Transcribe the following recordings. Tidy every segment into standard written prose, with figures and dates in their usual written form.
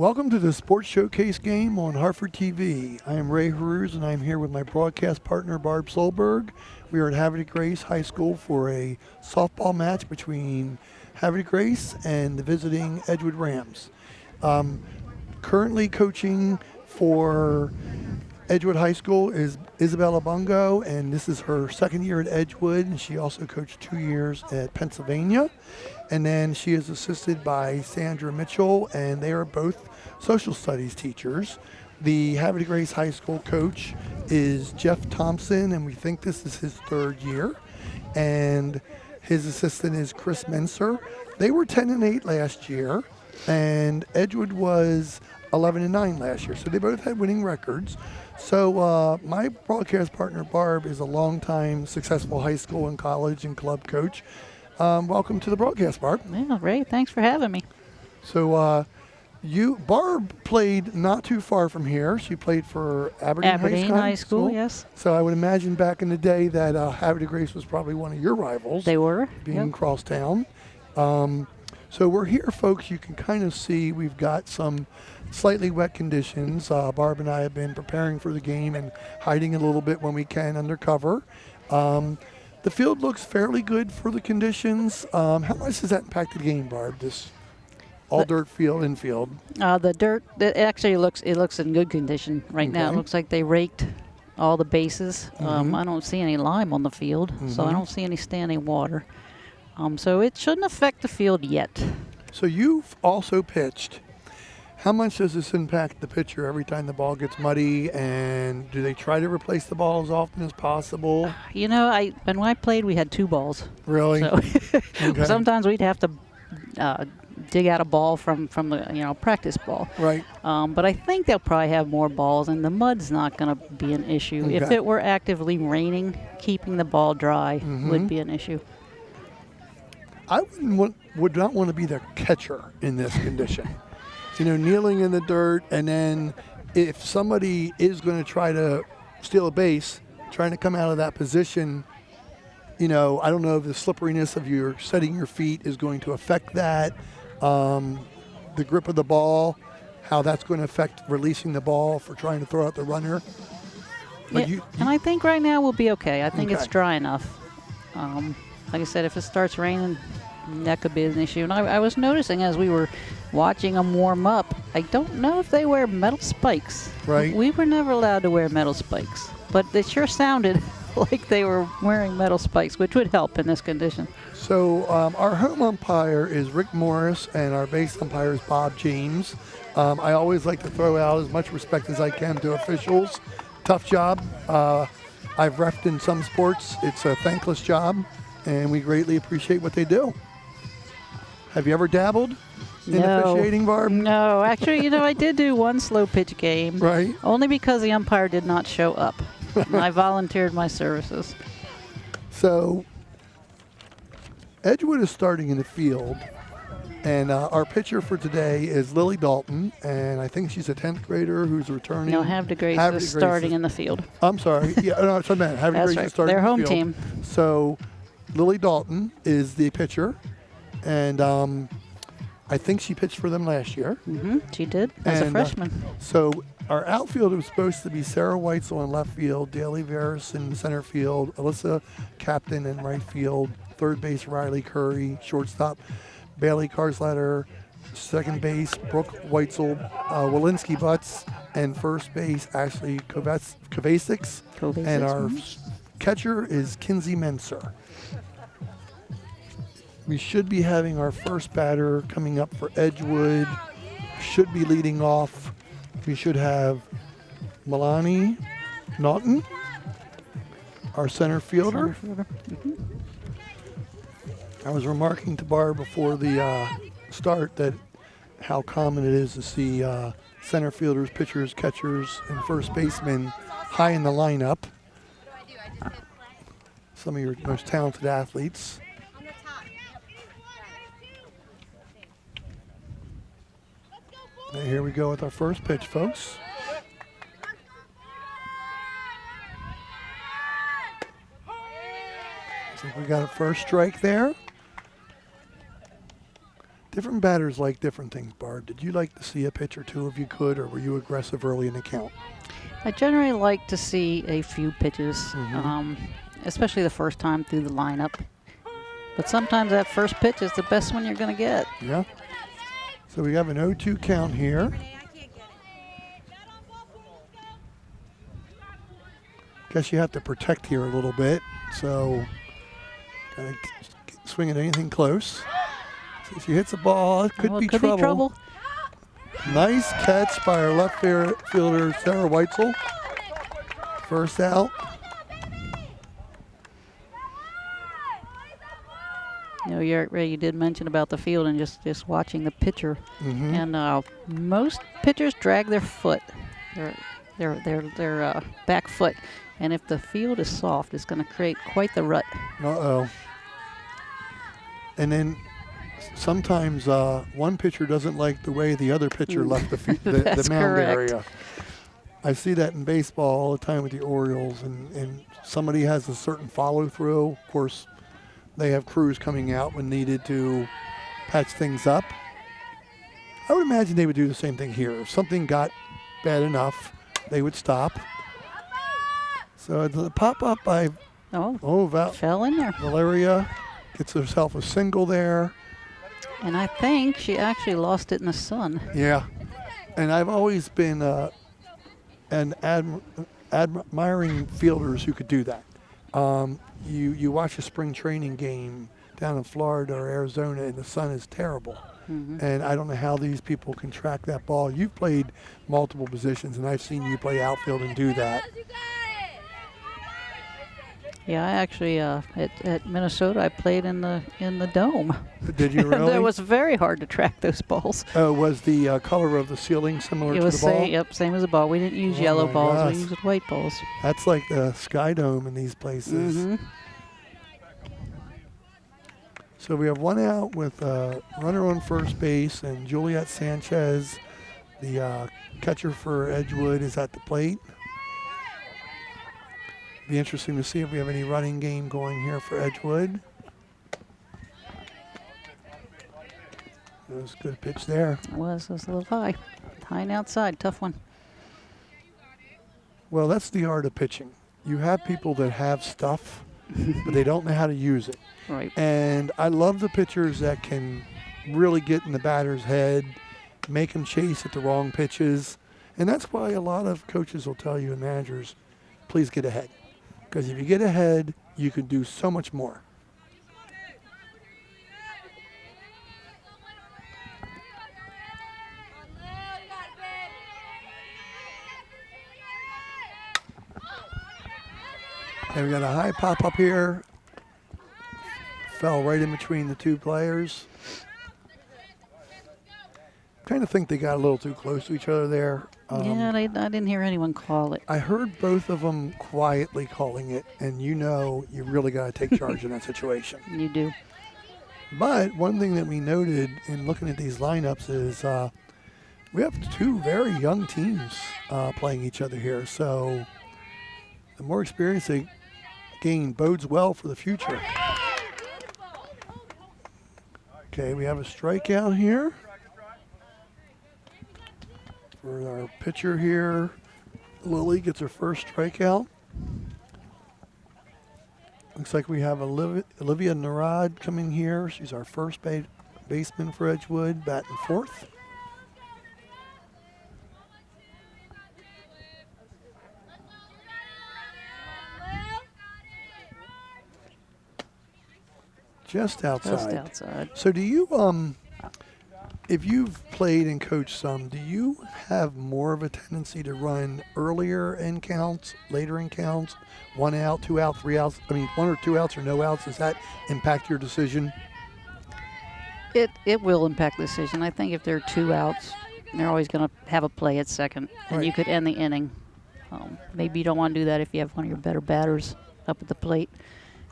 Welcome to the Sports Showcase game on Havre TV. I am Ray Haruz, and I'm here with my broadcast partner, Barb Solberg. We are at Havre Grace High School for a softball match between Havre Grace and the visiting Edgewood Rams. Currently coaching for Edgewood High School is Isabella Bungo, and this is her second year at Edgewood, and she also coached 2 years at Pennsylvania. And then she is assisted by Sandra Mitchell, and they are both social studies teachers. The Havre Grace High School coach is Jeff Thompson, and we think this is his third year. And his assistant is Chris Menser. They were 10-8 last year, and Edgewood was 11-9 last year. So they both had winning records. So my broadcast partner, Barb, is a longtime successful high school and college and club coach. Welcome to the broadcast, Barb. Yeah, Ray, thanks for having me. So Barb played not too far from here. She played for Aberdeen High School, yes. So I would imagine back in the day that Havre Grace was probably one of your rivals. They were. Being crosstown. So we're here, folks. You can kind of see we've got some slightly wet conditions. Barb and I have been preparing for the game and hiding a little bit when we can under cover. The field looks fairly good for the conditions. How much does that impact the game, Barb? This all dirt field, infield. The dirt, it actually looks in good condition right now. It looks like they raked all the bases. I don't see any lime on the field, so I don't see any standing water. So it shouldn't affect the field yet. So you've also pitched. How much does this impact the pitcher every time the ball gets muddy, and do they try to replace the ball as often as possible? You know, when I played, we had 2 balls. Really? So Okay. sometimes we'd have to dig out a ball from the practice ball. Right. But I think they'll probably have more balls, and the mud's not going to be an issue. Okay. If it were actively raining, keeping the ball dry would be an issue. I would not want to be the catcher in this condition. Kneeling in the dirt, and then if somebody is going to try to steal a base, trying to come out of that position, I don't know if the slipperiness of your setting your feet is going to affect that, the grip of the ball, how that's going to affect releasing the ball for trying to throw out the runner. But and I think right now we'll be okay. I think Okay. it's dry enough. Like I said, if it starts raining, that could be an issue. And I was noticing as we were watching them warm up, I don't know if they wear metal spikes. Right. We were never allowed to wear metal spikes, but they sure sounded like they were wearing metal spikes, which would help in this condition. So our home umpire is Rick Morris, and our base umpire is Bob James. I always like to throw out as much respect as I can to officials. Tough job. I've reffed in some sports. It's a thankless job, and we greatly appreciate what they do. Have you ever dabbled in officiating, Barb? No, actually, I did do one slow pitch game. Right. Only because the umpire did not show up. And I volunteered my services. So Edgewood is starting in the field, and our pitcher for today is Lily Dalton, and I think she's a 10th grader who's returning. No, Havre Grace is starting in the field. I'm sorry. Yeah, no, it's not Havre That's Grace right. is starting Their in the home field. team. So Lily Dalton is the pitcher, and I think she pitched for them last year. She did, as a freshman. So our outfield was supposed to be Sarah Weitzel in left field, Daly Veras in center field, Alyssa Captain in right field, third base Riley Curry, shortstop Bailey Karsletter, second base Brooke Weitzel, Walensky Butts, and first base Ashley Kovacic. And our catcher is Kinsey Menser. We should be having our first batter coming up for Edgewood. Should be leading off. We should have Milani Naughton, our center fielder. I was remarking to Barb before the start that how common it is to see center fielders, pitchers, catchers, and first basemen high in the lineup. Some of your most talented athletes. And here we go with our first pitch, folks. I think we got a first strike there. Different batters like different things, Barb. Did you like to see a pitch or two if you could, or were you aggressive early in the count? I generally like to see a few pitches, especially the first time through the lineup. But sometimes that first pitch is the best one you're going to get. Yeah. So we have an 0-2 count here. Guess you have to protect here a little bit. So kind of swing at anything close. So if she hits the ball, it could be trouble. Nice catch by our left fielder, Sarah Weitzel. First out. You know, Ray, you did mention about the field and just watching the pitcher. And most pitchers drag their foot, their back foot. And if the field is soft, it's going to create quite the rut. Uh-oh. And then sometimes one pitcher doesn't like the way the other pitcher left the mound area. I see that in baseball all the time with the Orioles, and somebody has a certain follow-through. Of course, they have crews coming out when needed to patch things up. I would imagine they would do the same thing here. If something got bad enough, they would stop. So the pop-up by fell in there. Valeria gets herself a single there. And I think she actually lost it in the sun. Yeah. And I've always been admiring fielders who could do that. You watch a spring training game down in Florida or Arizona and the sun is terrible. And I don't know how these people can track that ball. You've played multiple positions, and I've seen you play outfield and do that. Yeah, I actually at Minnesota I played in the dome. Did you really? It was very hard to track those balls. Was the color of the ceiling similar to the ball? Yep, same as the ball. We didn't use yellow balls. Gosh. We used white balls. That's like the Sky Dome in these places. So we have one out with a runner on first base, and Juliet Sanchez, the catcher for Edgewood, is at the plate. Be interesting to see if we have any running game going here for Edgewood. It was a good pitch there. It was a little high. High and outside, tough one. Well, that's the art of pitching. You have people that have stuff, but they don't know how to use it. Right. And I love the pitchers that can really get in the batter's head, make them chase at the wrong pitches. And that's why a lot of coaches will tell you and managers, please get ahead. Because if you get ahead, you can do so much more. And we got a high pop up here. Fell right in between the two players. Kind of think they got a little too close to each other there. Yeah, I didn't hear anyone call it. I heard both of them quietly calling it, and you know you really got to take charge in that situation. You do. But one thing that we noted in looking at these lineups is we have two very young teams playing each other here. So the more experience they gain bodes well for the future. Okay, we have a strikeout here for our pitcher here. Lily gets her first strikeout. Looks like we have Olivia Narad coming here. She's our first baseman for Edgewood, batting fourth. Just outside. Just outside. So do you, if you've played and coached some, do you have more of a tendency to run earlier in counts, later in counts, 1 out, 2 out, 3 outs? I mean, 1 or 2 outs or no outs, does that impact your decision? It will impact the decision. I think if there are 2 outs, they're always going to have a play at second, and Right. you could end the inning. Maybe you don't want to do that if you have one of your better batters up at the plate.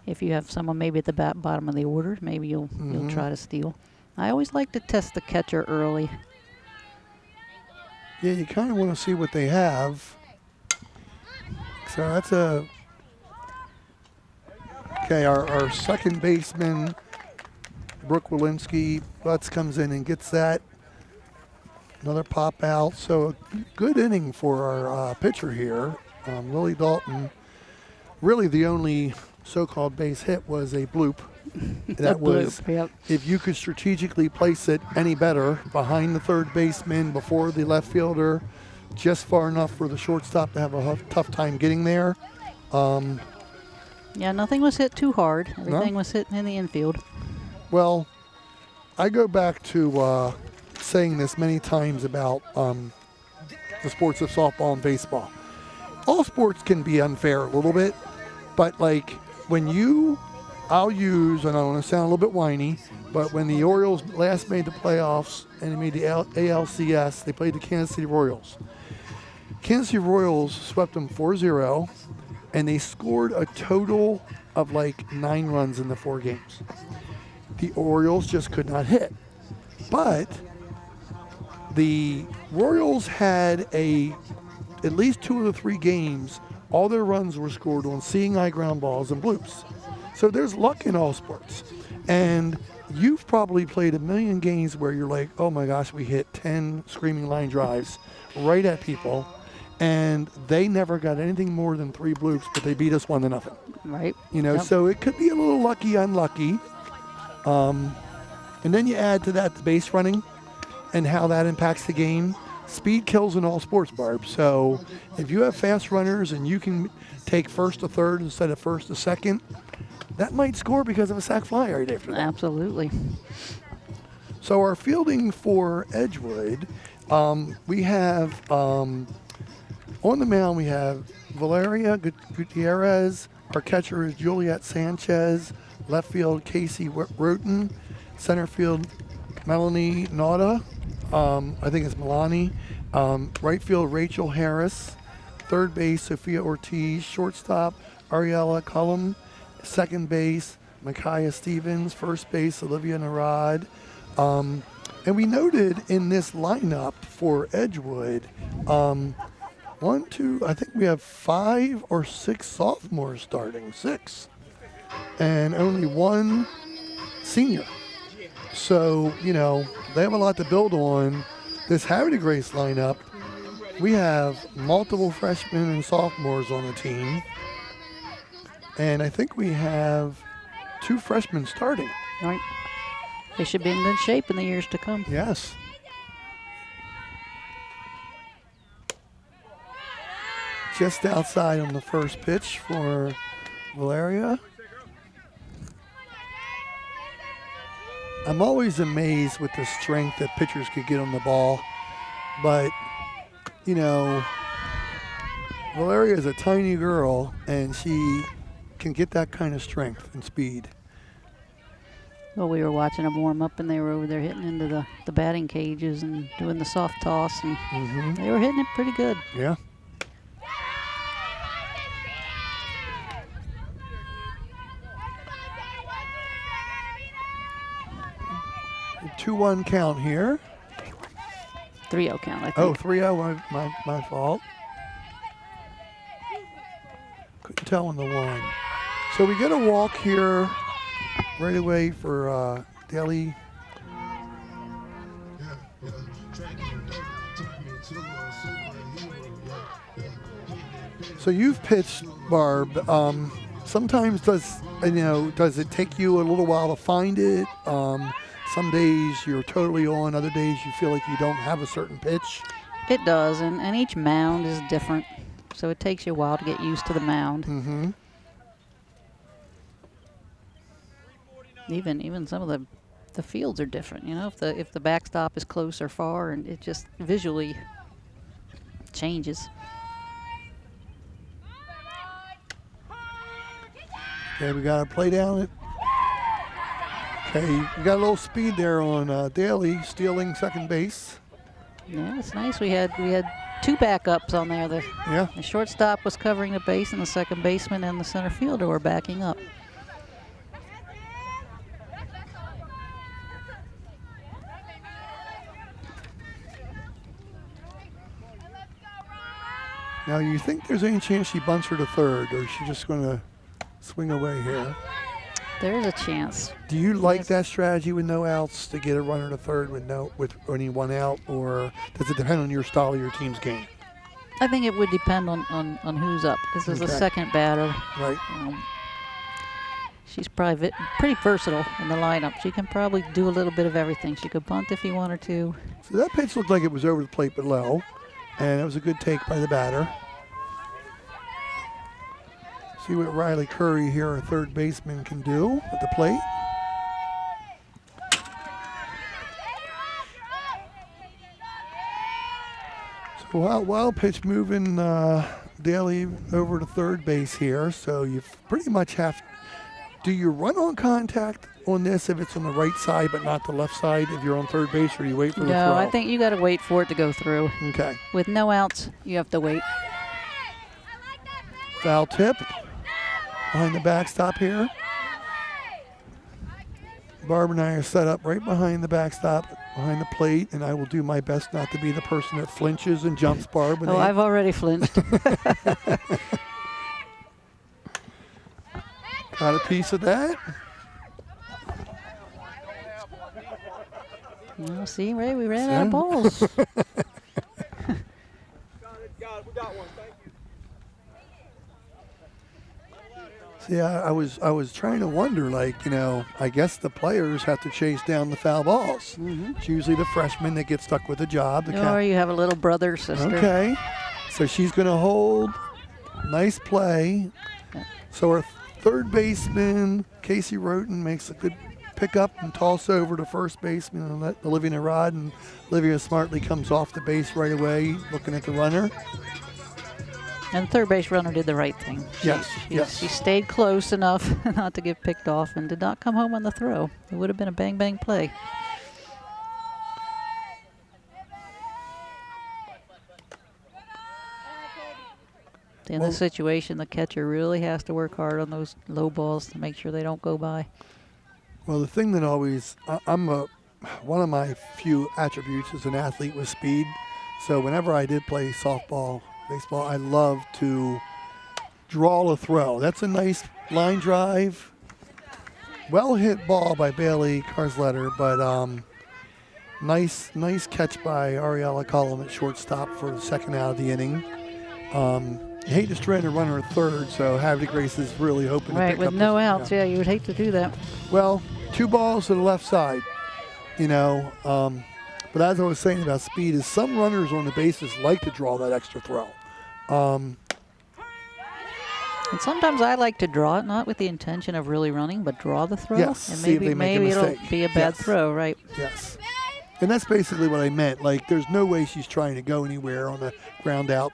If you have someone maybe at the bottom of the order, maybe you'll try to steal. I always like to test the catcher early. Yeah, you kind of want to see what they have. So that's okay, our second baseman Brooke Walensky, Butts comes in and gets that. Another pop out. So a good inning for our pitcher here, Lily Dalton. Really the only so-called base hit was a bloop. That was, yep. if you could strategically place it any better behind the third baseman, before the left fielder, just far enough for the shortstop to have a tough time getting there. Yeah, nothing was hit too hard. Everything was hit in the infield. Well, I go back to saying this many times about the sports of softball and baseball. All sports can be unfair a little bit, but like when I'll use, and I want to sound a little bit whiny, but when the Orioles last made the playoffs and they made the ALCS, they played the Kansas City Royals. Kansas City Royals swept them 4-0, and they scored a total of like 9 runs in the 4 games. The Orioles just could not hit. But the Royals had at least 2 of the 3 games, all their runs were scored on seeing eye ground balls and bloops. So there's luck in all sports. And you've probably played a million games where you're like, oh my gosh, we hit 10 screaming line drives right at people, and they never got anything more than 3 bloops, but they beat us 1-0. Right. You know, Yep. So it could be a little lucky, unlucky. And then you add to that the base running and how that impacts the game. Speed kills in all sports, Barb. So if you have fast runners and you can take first to third instead of first to second, that might score because of a sac fly right after that. Absolutely. So our fielding for Edgewood, we have on the mound we have Valeria Gutierrez. Our catcher is Juliet Sanchez. Left field Casey Roten. Center field Melanie Nauta. I think it's Milani. Right field Rachel Harris. Third base Sophia Ortiz. Shortstop Ariella Cullum. Second base Micaiah Stevens. First base Olivia Narad. And we noted in this lineup for Edgewood, I think we have 5 or 6 sophomores starting, 6, and only 1 senior. So, you know, they have a lot to build on. This Havre Grace lineup, we have multiple freshmen and sophomores on the team, and I think we have 2 freshmen starting. Right. They should be in good shape in the years to come. Yes. Just outside on the first pitch for Valeria. I'm always amazed with the strength that pitchers could get on the ball. But, you know, Valeria is a tiny girl, and she can get that kind of strength and speed. Well, we were watching them warm up, and they were over there hitting into the batting cages and doing the soft toss, and they were hitting it pretty good. Yeah. A 2-1 count here. 3-0 count, I think. Oh, 3-0, my fault. Couldn't tell on the 1. So we get a walk here right away for Daly. So you've pitched, Barb. Sometimes does it take you a little while to find it? Some days you're totally on. Other days you feel like you don't have a certain pitch. It does, and each mound is different, so it takes you a while to get used to the mound. Mm-hmm. Even some of the fields are different. You know, if the backstop is close or far, and it just visually changes. Okay, we got to play down it. Okay, we got a little speed there on Daly stealing second base. Yeah, it's nice. We had 2 backups on there. The shortstop was covering the base, and the second baseman and the center fielder were backing up. Now, you think there's any chance she bunts her to third, or is she just going to swing away here? There is a chance. Do you like that strategy with no outs to get a runner to third with only one out, or does it depend on your style of your team's game? I think it would depend on who's up. This is the second batter. Right. She's probably pretty versatile in the lineup. She can probably do a little bit of everything. She could bunt if you wanted to. So that pitch looked like it was over the plate but low, and it was a good take by the batter. See what Riley Curry here, our third baseman, can do at the plate. So wild pitch moving Daly over to third base here. So you pretty much have. Do you run on contact on this if it's on the right side but not the left side if you're on third base, or you wait for the throw? No, I think you got to wait for it to go through. Okay. With no outs, you have to wait. Foul tip behind the backstop here. Barb and I are set up right behind the backstop, behind the plate, and I will do my best not to be the person that flinches and jumps Barb. Oh, I've already flinched. Got a piece of that. Well, see, Ray, we ran out of balls. Got it. We got one. Thank you. See, I was trying to wonder, like, I guess the players have to chase down the foul balls. Mm-hmm. It's usually the freshman that gets stuck with the job. Or you have a little brother or sister. Okay. So she's going to hold. Nice play. So our third baseman, Casey Roten, makes a good pickup and toss over to first baseman and let Olivia Narod, and Olivia smartly comes off the base right away looking at the runner. And the third base runner did the right thing. She stayed close enough not to get picked off and did not come home on the throw. It would have been a bang-bang play. In this situation, the catcher really has to work hard on those low balls to make sure they don't go by. Well, the thing that always, one of my few attributes as an athlete was speed. So whenever I did play softball, baseball, I love to draw a throw. That's a nice line drive. Well hit ball by Bailey Carsletter, but nice catch by Ariella Cullum at shortstop for the second out of the inning. You hate to strand a runner at third, so Havre Grace is really hoping to pick up. Right, with no outs, yeah, you would hate to do that. Well, 2 balls to the left side, but as I was saying about speed, is some runners on the bases like to draw that extra throw. And sometimes I like to draw it, not with the intention of really running, but draw the throw. Yes, and see if they make a it'll mistake. be a bad throw, right? Yes. And that's basically what I meant. Like, there's no way she's trying to go anywhere on a ground out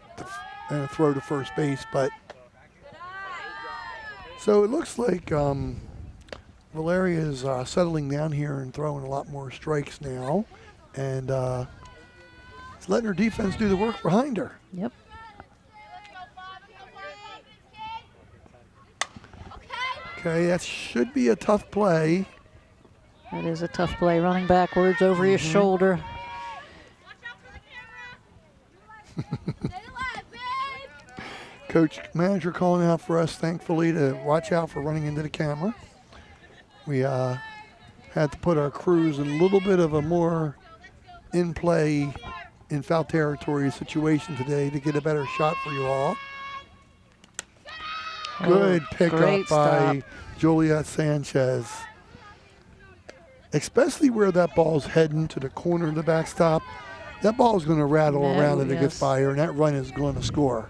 and a throw to first base. But so it looks like Valeria is settling down here and throwing a lot more strikes now. And it's letting her defense do the work behind her. Yep. Okay, that should be a tough play. That is a tough play, running backwards over your shoulder. Coach, manager calling out for us, thankfully, to watch out for running into the camera. We had to put our crews in a little bit of a more in-play, in foul territory situation today to get a better shot for you all. Good pickup by Juliet Sanchez. Especially where that ball's heading to the corner of the backstop. That ball is going to rattle around if it gets by her, and that run is going to score.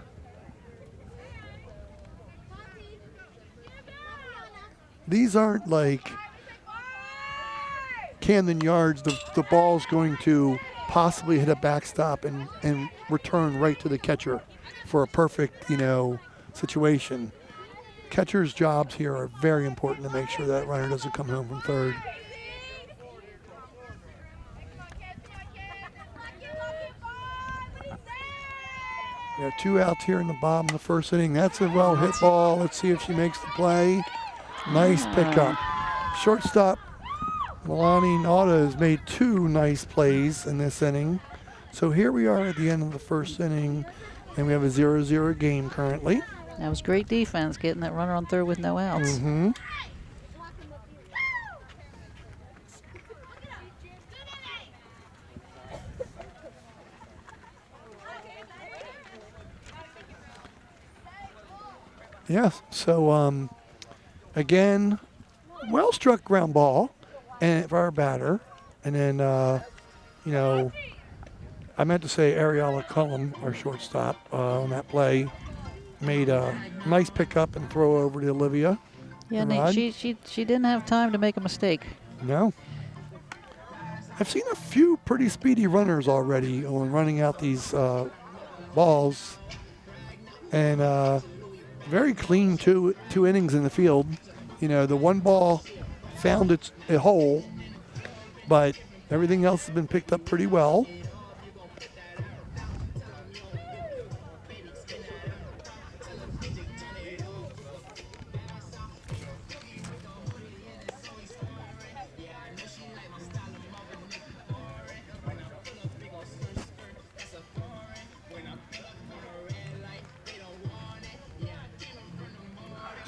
These aren't like Camden Yards. The ball's going to possibly hit a backstop and return right to the catcher for a perfect, situation. Catcher's jobs here are very important to make sure that runner doesn't come home from third. We have 2 outs here in the bottom of the first inning. That's a well-hit ball. Let's see if she makes the play. Nice pickup. Shortstop Milani Nauta has made 2 nice plays in this inning. So here we are at the end of the first inning, and we have a 0-0 game currently. That was great defense, getting that runner on third with no outs. Mm-hmm. Yes. So again, well struck ground ball, and for our batter, and then you know, I meant to say Ariella Cullum, our shortstop, on that play, made a nice pickup and throw over to Olivia. Yeah, Nate, Rod? she didn't have time to make a mistake. No. I've seen a few pretty speedy runners already on running out these balls, and very clean two innings in the field. You know, the one ball found a hole, but everything else has been picked up pretty well.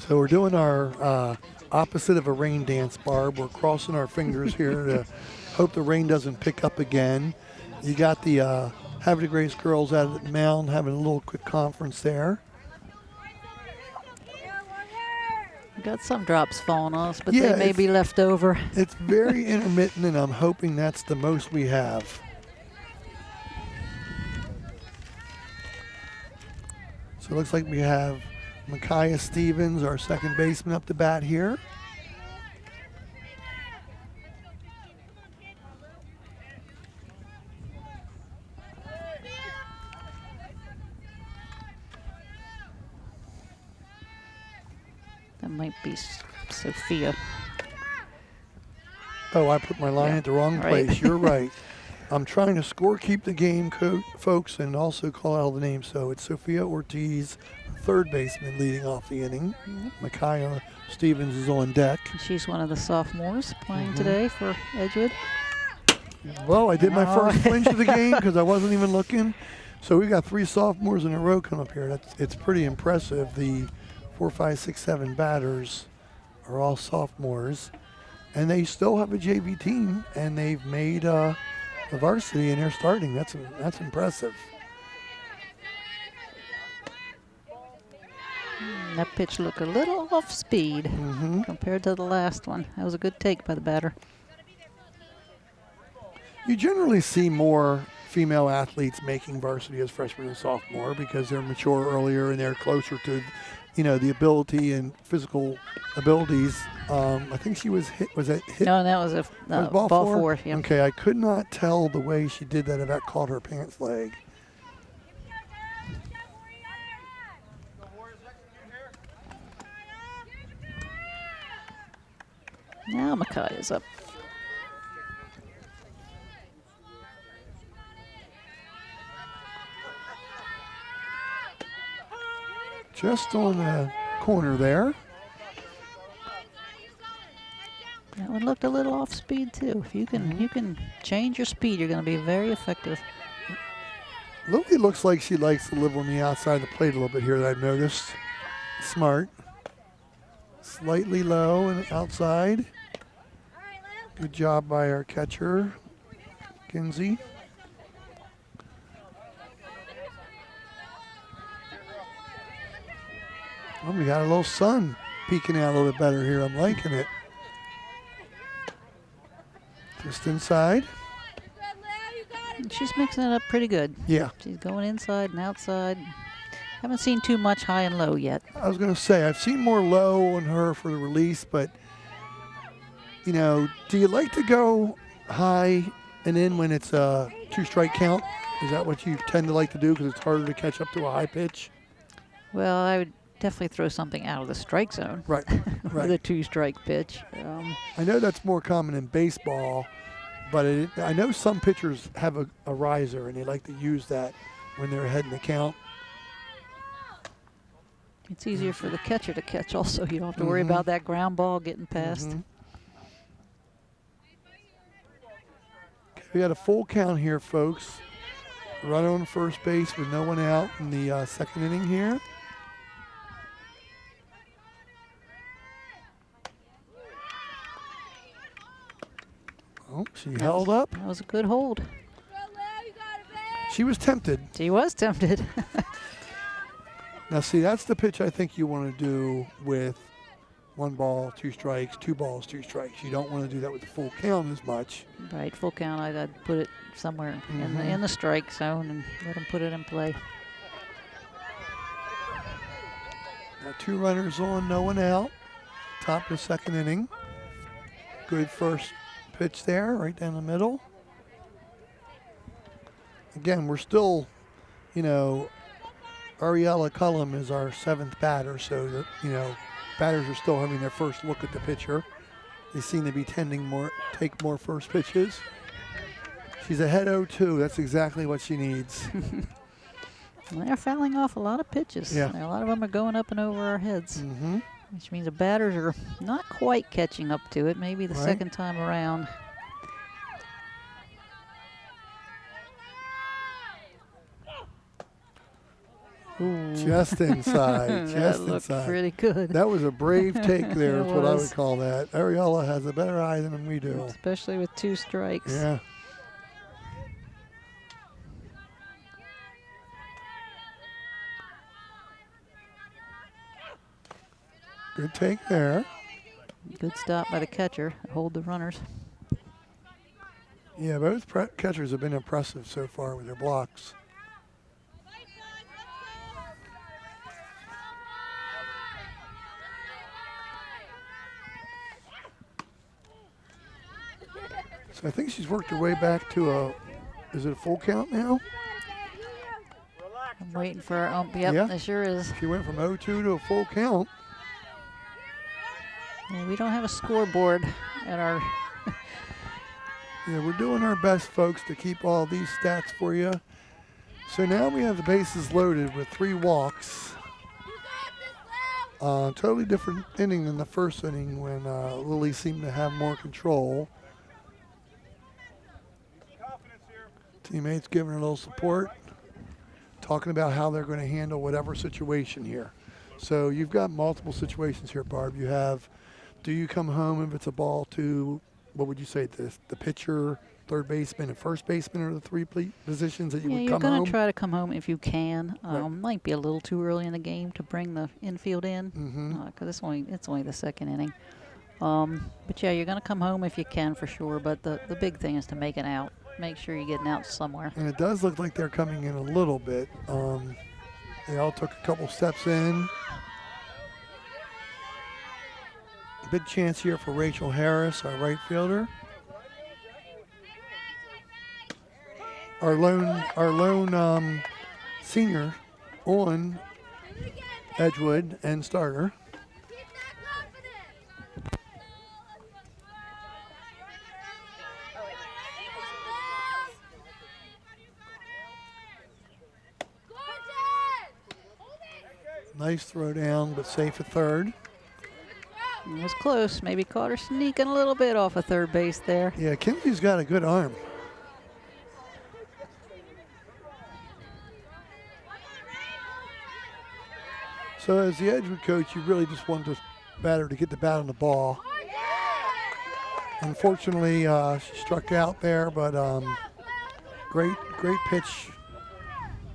So we're doing our opposite of a rain dance, Barb. We're crossing our fingers here to hope the rain doesn't pick up again. You got the Havre Grace girls out at the mound having a little quick conference there. We got some drops falling on us, but Yeah, they may be left over. It's very intermittent, and I'm hoping that's the most we have. So it looks like we have Micaiah Stevens, our second baseman, up to bat here. That might be Sophia. Oh, I put my line Yeah, at the wrong right. place. You're right. I'm trying to keep the game, folks, and also call out all the names. So it's Sophia Ortiz, third baseman, leading off the inning. Micaiah Stevens is on deck. She's one of the sophomores playing today for Edgewood. Well, I did my Oh. first flinch of the game because I wasn't even looking. So we got 3 sophomores in a row come up here. It's pretty impressive. The 4, 5, 6, 7 batters are all sophomores, and they still have a JV team, and they've made the varsity, and they're starting. That's impressive. That pitch looked a little off speed compared to the last one. That was a good take by the batter. You generally see more female athletes making varsity as freshman and sophomore because they're mature earlier and they're closer to, the ability and physical abilities. I think she was hit. Was that hit? No, that was a Was ball four. Yeah. Okay, I could not tell the way she did that if that caught her pants leg. Now Micaiah's up. Just on the corner there. That one looked a little off speed too. If you can change your speed, you're going to be very effective. Lily looks like she likes to live on the outside of the plate a little bit here that I've noticed. Smart. Slightly low and outside. Good job by our catcher, Kinsey. Well, we got a little sun peeking out a little bit better here. I'm liking it. Just inside. She's mixing it up pretty good. Yeah. She's going inside and outside. Haven't seen too much high and low yet. I was going to say, I've seen more low on her for the release, but, do you like to go high and in when it's a 2-strike count? Is that what you tend to like to do because it's harder to catch up to a high pitch? Well, I would definitely throw something out of the strike zone. Right, With a 2-strike pitch. I know that's more common in baseball, but I know some pitchers have a riser, and they like to use that when they're ahead in the count. It's easier for the catcher to catch also. You don't have to worry about that ground ball getting past. Okay, we got a full count here, folks. Runner on first base with no one out in the second inning here. Oh, she held up. That was a good hold. She was tempted. She was tempted. Now, see, that's the pitch I think you want to do with 1 ball, 2 strikes, 2 balls, 2 strikes. You don't want to do that with the full count as much. Right, full count. I'd put it somewhere in the strike zone and let them put it in play. Now 2 runners on, no one out. Top of the 2nd inning. Good first pitch there, right down the middle. Again, we're still, you know, Ariella Cullum is our 7th batter, so that, you know, batters are still having their first look at the pitcher. They seem to be take more first pitches. She's ahead 0-2. That's exactly what she needs. They're fouling off a lot of pitches. Yeah. A lot of them are going up and over our heads, Mm-hmm. which means the batters are not quite catching up to it. Maybe the Right. second time around. Ooh. Just inside. That Just looked inside. pretty good. That was a brave take there, It is what I was. would call that. Ariella has a better eye than we do. Especially with 2 strikes. Yeah. Good take there. Good stop by the catcher. Hold the runners. Yeah, both catchers have been impressive so far with their blocks. So I think she's worked her way back to is it a full count now? I'm waiting for our ump. Yep, Yeah. it sure is. She went from 0-2 to a full count. Yeah, we don't have a scoreboard at our. Yeah, we're doing our best, folks, to keep all these stats for you. So now we have the bases loaded with 3 walks. Totally different inning than the first inning when Lily seemed to have more control. Teammates giving her a little support, talking about how they're going to handle whatever situation here. So you've got multiple situations here, Barb. You have, do you come home if it's a ball to, what would you say, the pitcher, third baseman, and first baseman are the 3 positions that you Yeah, would you're come going home? to try to come home if you can. Right. Might be a little too early in the game to bring the infield in Mm-hmm. because it's only the 2nd inning. But yeah, you're going to come home if you can for sure. But the big thing is to make it out. Make sure you're getting out somewhere. And it does look like they're coming in a little bit. They all took a couple steps in. Big chance here for Rachel Harris, our right fielder. Our lone senior on Edgewood and starter. Nice throw down, but safe at third. It was close. Maybe caught her sneaking a little bit off of third base there. Yeah, Kinsey's got a good arm. So as the Edgewood coach, you really just want this batter to get the bat on the ball. Unfortunately, she struck out there, but great pitch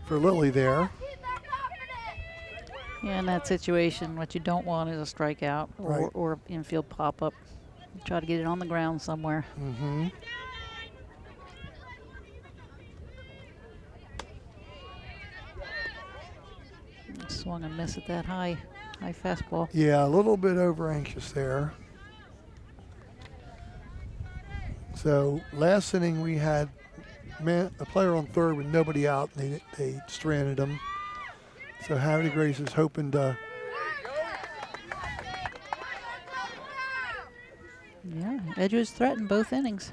for Lily there. Yeah, in that situation, what you don't want is a strikeout Right. or infield pop-up. Try to get it on the ground somewhere. Mm-hmm. Swung and missed at that high fastball. Yeah, a little bit over anxious there. So last inning we had a player on third with nobody out. They stranded him. So Havre Grace is hoping to. Yeah, Edgewood's threatened both innings.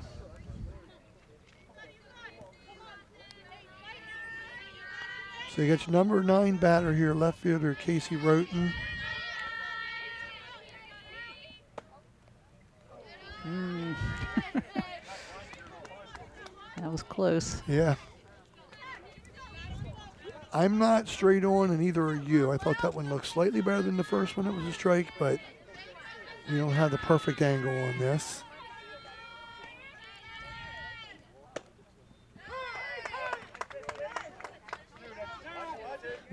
So you got your number 9 batter here, left fielder Casey Roten. That was close. Yeah. I'm not straight on, and neither are you. I thought that one looked slightly better than the first one. It was a strike, but we don't have the perfect angle on this.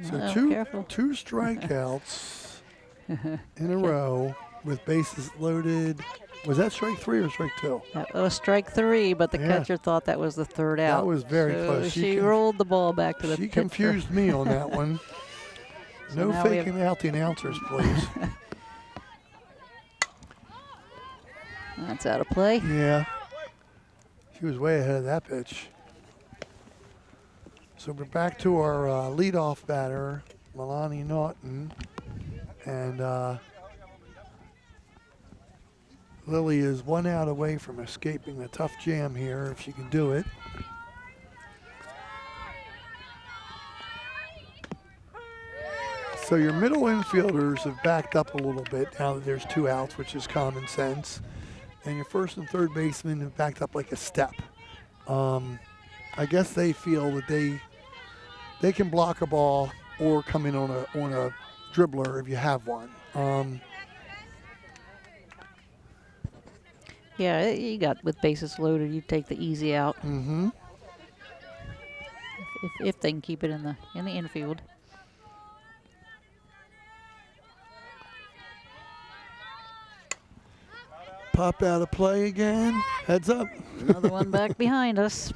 So Oh, careful. two strikeouts in a row with bases loaded. Was that strike 3 or strike 2? That was strike 3, but the Yeah. catcher thought that was the third out. That was very So close. She rolled the ball back to the She pitcher. confused me on that one. No now we have- faking out the announcers, please. That's out of play. Yeah. She was way ahead of that pitch. So we're back to our leadoff batter, Milani Naughton. And Lily is 1 out away from escaping a tough jam here if she can do it. So your middle infielders have backed up a little bit now that there's 2 outs, which is common sense. And your first and third basemen have backed up like a step. I guess they feel that they can block a ball or come in on a dribbler if you have one. Yeah, you got with bases loaded, you take the easy out Mm-hmm. if they can keep it in the infield. Pop out of play again. Heads up. Another one back behind us.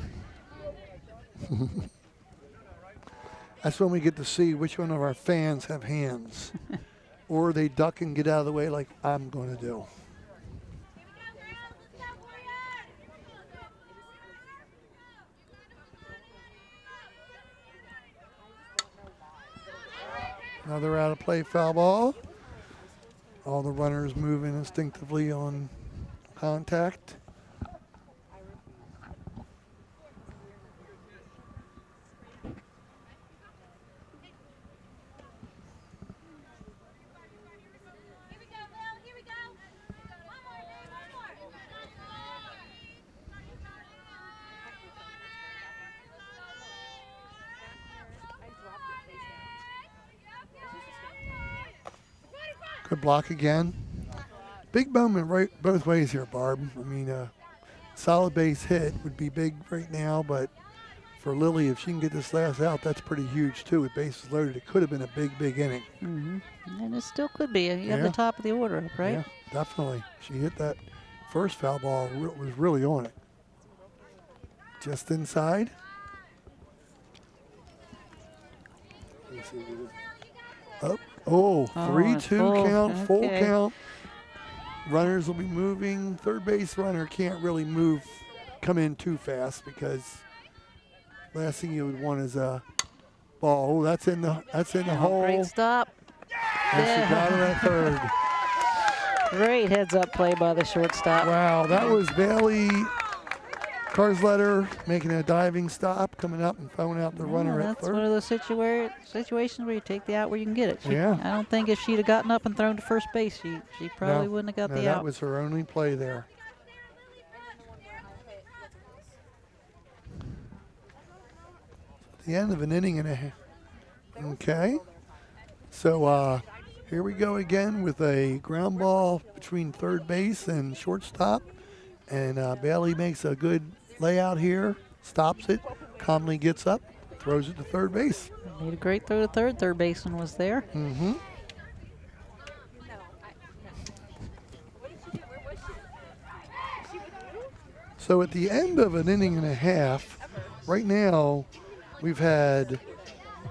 That's when we get to see which one of our fans have hands. Or they duck and get out of the way like I'm going to do. Another out of play foul ball. All the runners moving instinctively on contact. Good block again. Big moment right both ways here, Barb. I mean, solid base hit would be big right now, but for Lily, if she can get this last out, that's pretty huge too. With bases loaded, it could have been a big inning. Mm-hmm. And it still could be. You have Yeah. the top of the order up, right? Yeah, definitely. She hit that first foul ball, was really on it. Just inside. Let me see. Up. Oh, 3-2 full. count, full Okay. count. Runners will be moving. Third base runner can't really come in too fast because last thing you would want is a ball. Oh, that's in the hole. Great stop. And she got it at third. Great heads-up play by the shortstop. Wow, that was Bailey Carsletter making a diving stop, coming up and throwing out the runner at That's third. one of those situations where you take the out where you can get it. Yeah. I don't think if she'd have gotten up and thrown to first base, she probably wouldn't have got No, the that out. was her only play there. The end of an inning and a half. Okay. So here we go again with a ground ball between third base and shortstop. And Bailey makes a good layout here, stops it, calmly gets up, throws it to third base. Made a great throw to third. Third baseman was there. Mm-hmm. So at the end of an inning and a half, right now we've had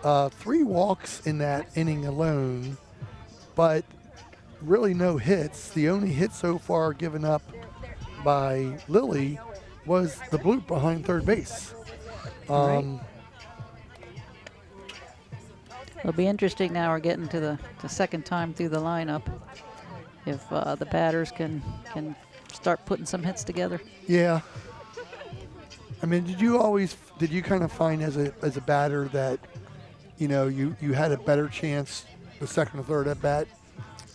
3 walks in that inning alone, but really no hits. The only hit so far given up by Lily was the bloop behind third base. It'll be interesting now. We're getting to the second time through the lineup. If the batters can start putting some hits together. Yeah. I mean, did you kind of find as a batter that, you had a better chance the second or third at bat?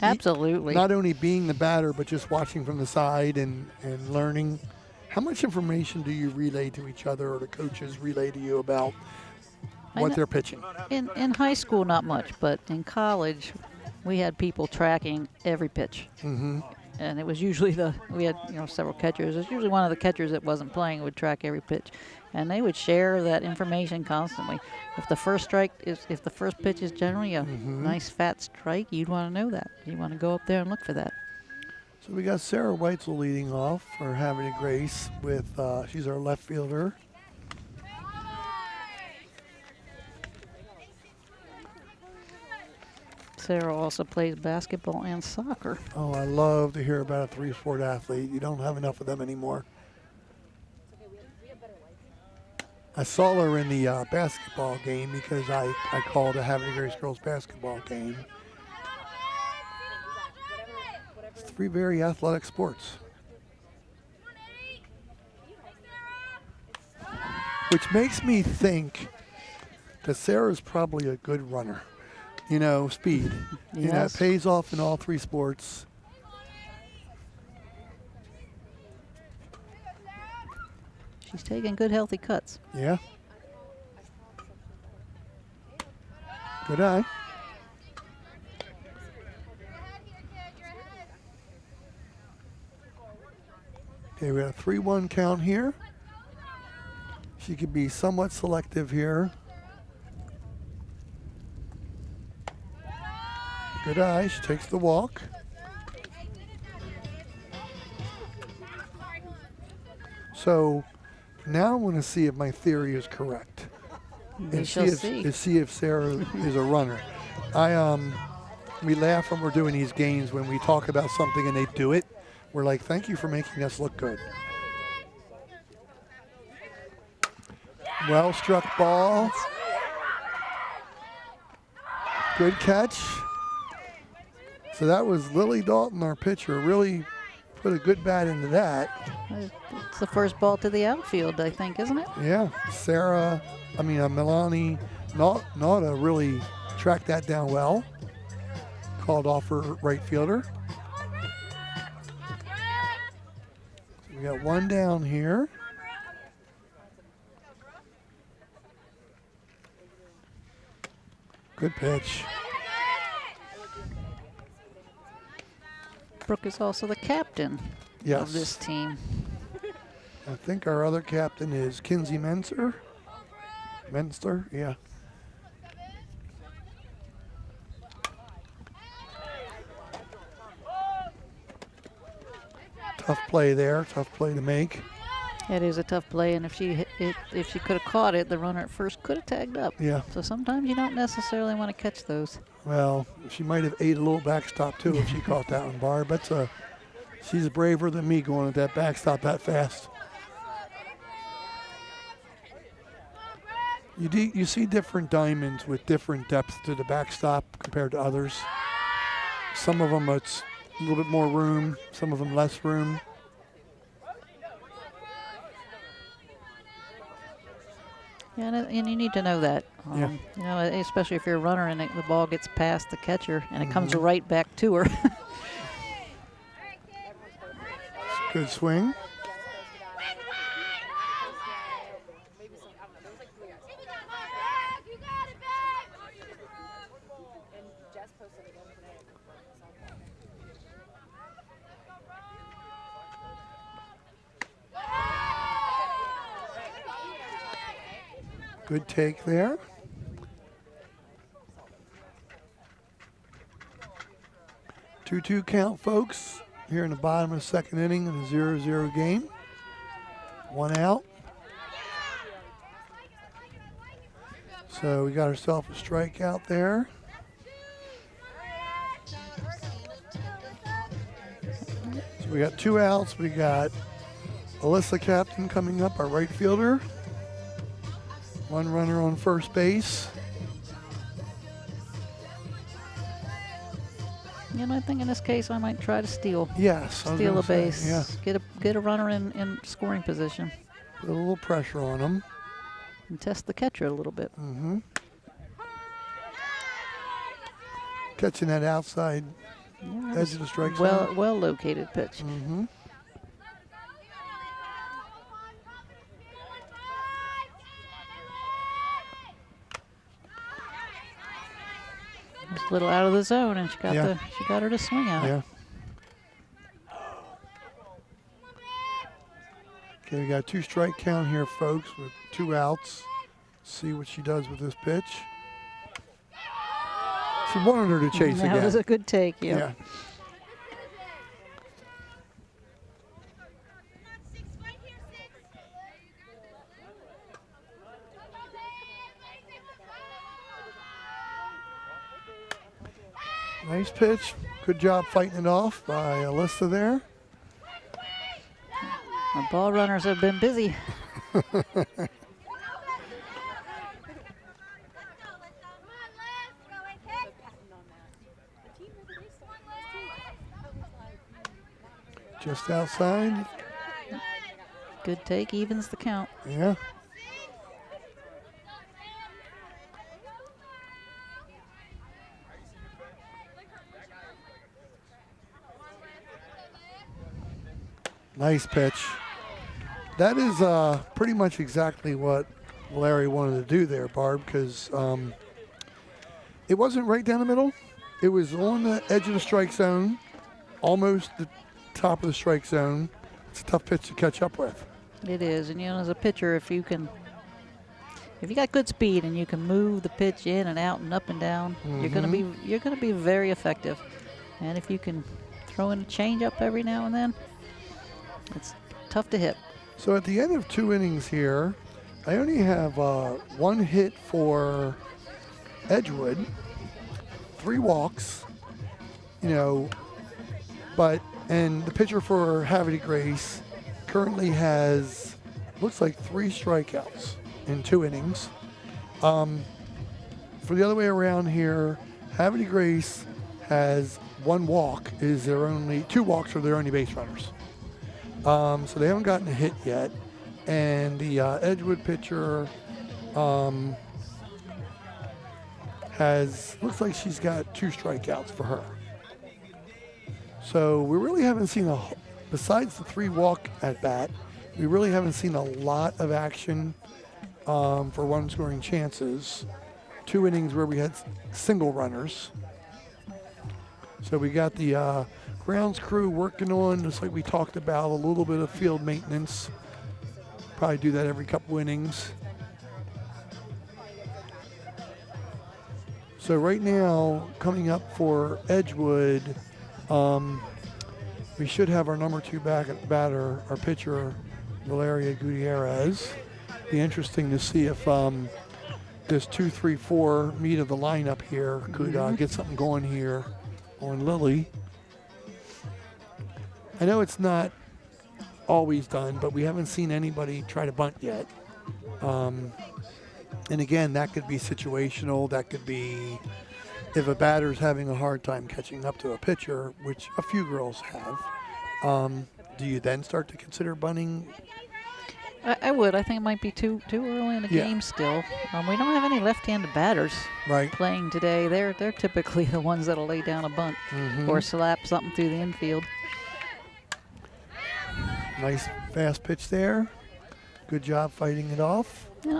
Absolutely. Not only being the batter, but just watching from the side and learning. How much information do you relay to each other or the coaches relay to you about what they're pitching? In high school, not much, but in college, we had people tracking every pitch. Mm-hmm. and it was usually we had several catchers. It was usually one of the catchers that wasn't playing would track every pitch, and they would share that information constantly. If the first pitch is generally a nice fat strike, you'd want to know that. You want to go up there and look for that. So we got Sarah Weitzel leading off for Havre Grace with she's our left fielder. Sarah also plays basketball and soccer. Oh, I love to hear about a three-sport athlete. You don't have enough of them anymore. I saw her in the basketball game because I called a Havre Grace girls basketball game. It's three very athletic sports. Which makes me think that Sarah's probably a good runner. Speed. Yes. It pays off in all three sports. She's taking good, healthy cuts. Yeah. Good eye. Okay, we got a 3-1 count here. She could be somewhat selective here. Good eye. She takes the walk. So now I want to see if my theory is correct. We shall see. To see if Sarah is a runner. We laugh when we're doing these games when we talk about something and they do it. We're like, thank you for making us look good. Well struck ball. Good catch. So that was Lily Dalton, our pitcher, really put a good bat into that. It's the first ball to the outfield, I think, isn't it? Yeah, Melanie Nauta really tracked that down well. Called off her right fielder. So we got one down here. Good pitch. Brooke is also the captain Yes. of this team. I think our other captain is Kinsey Menster. Yeah. Tough play there, tough play to make. It is a tough play, and if she could have caught it, the runner at first could have tagged up. Yeah. So sometimes you don't necessarily want to catch those. Well, she might have ate a little backstop too if she caught that one, Barb. She's braver than me going at that backstop that fast. You see different diamonds with different depth to the backstop compared to others. Some of them it's a little bit more room, some of them less room. Yeah, and you need to know that. Yeah. Especially if you're a runner and the ball gets past the catcher and it comes right back to her. Good swing. Good take there. Two-two count, folks. Here in the bottom of the second inning in a 0-0 game. One out. So we got ourselves a strikeout there. So we got 2 outs. We got Alyssa Captain coming up, our right fielder. 1 runner on first base. I think in this case I might try to steal. Yes. Steal a base. Yeah. Get a runner in scoring position. Put a little pressure on them. And test the catcher a little bit. Mm-hmm. Catching that outside edge of the strike zone. Well located pitch. Mm-hmm. Just a little out of the zone, and she got her to swing at it. Yeah. Okay, we got 2 strike count here, folks, with 2 outs. See what she does with this pitch. She wanted her to chase again. That was a good take, Yeah. Nice pitch. Good job fighting it off by Alyssa there. Our ball runners have been busy. Just outside. Good take, evens the count. Yeah. Nice pitch. That is pretty much exactly what Larry wanted to do there, Barb, because it wasn't right down the middle. It was on the edge of the strike zone, almost the top of the strike zone. It's a tough pitch to catch up with. It is, and as a pitcher, if you got good speed and you can move the pitch in and out and up and down, you're gonna be very effective. And if you can throw in a changeup every now and then, it's tough to hit. So at the end of 2 innings here, I only have 1 hit for Edgewood, 3 walks, and the pitcher for Havre Grace currently has, looks like 3 strikeouts in 2 innings. For the other way around here, Havre Grace has 1 walk, 2 walks are their only base runners. So they haven't gotten a hit yet. And the Edgewood pitcher looks like she's got 2 strikeouts for her. So we really haven't seen besides the 3 walk at bat, we really haven't seen a lot of action for run scoring chances. 2 innings where we had single runners. So we got the grounds crew working on, just like we talked about, a little bit of field maintenance. Probably do that every couple innings. So right now, coming up for Edgewood, we should have our number 2 batter, our pitcher, Valeria Gutierrez. Be interesting to see if this 2-3-4 meat of the lineup here could get something going here on Lily. I know it's not always done, but we haven't seen anybody try to bunt yet. And again, that could be situational. That could be if a batter's having a hard time catching up to a pitcher, which a few girls have. Do you then start to consider bunting? I would. I think it might be too early in the game still. We don't have any left-handed batters playing today. They're typically the ones that'll lay down a bunt or slap something through the infield. Nice fast pitch there. Good job fighting it off. And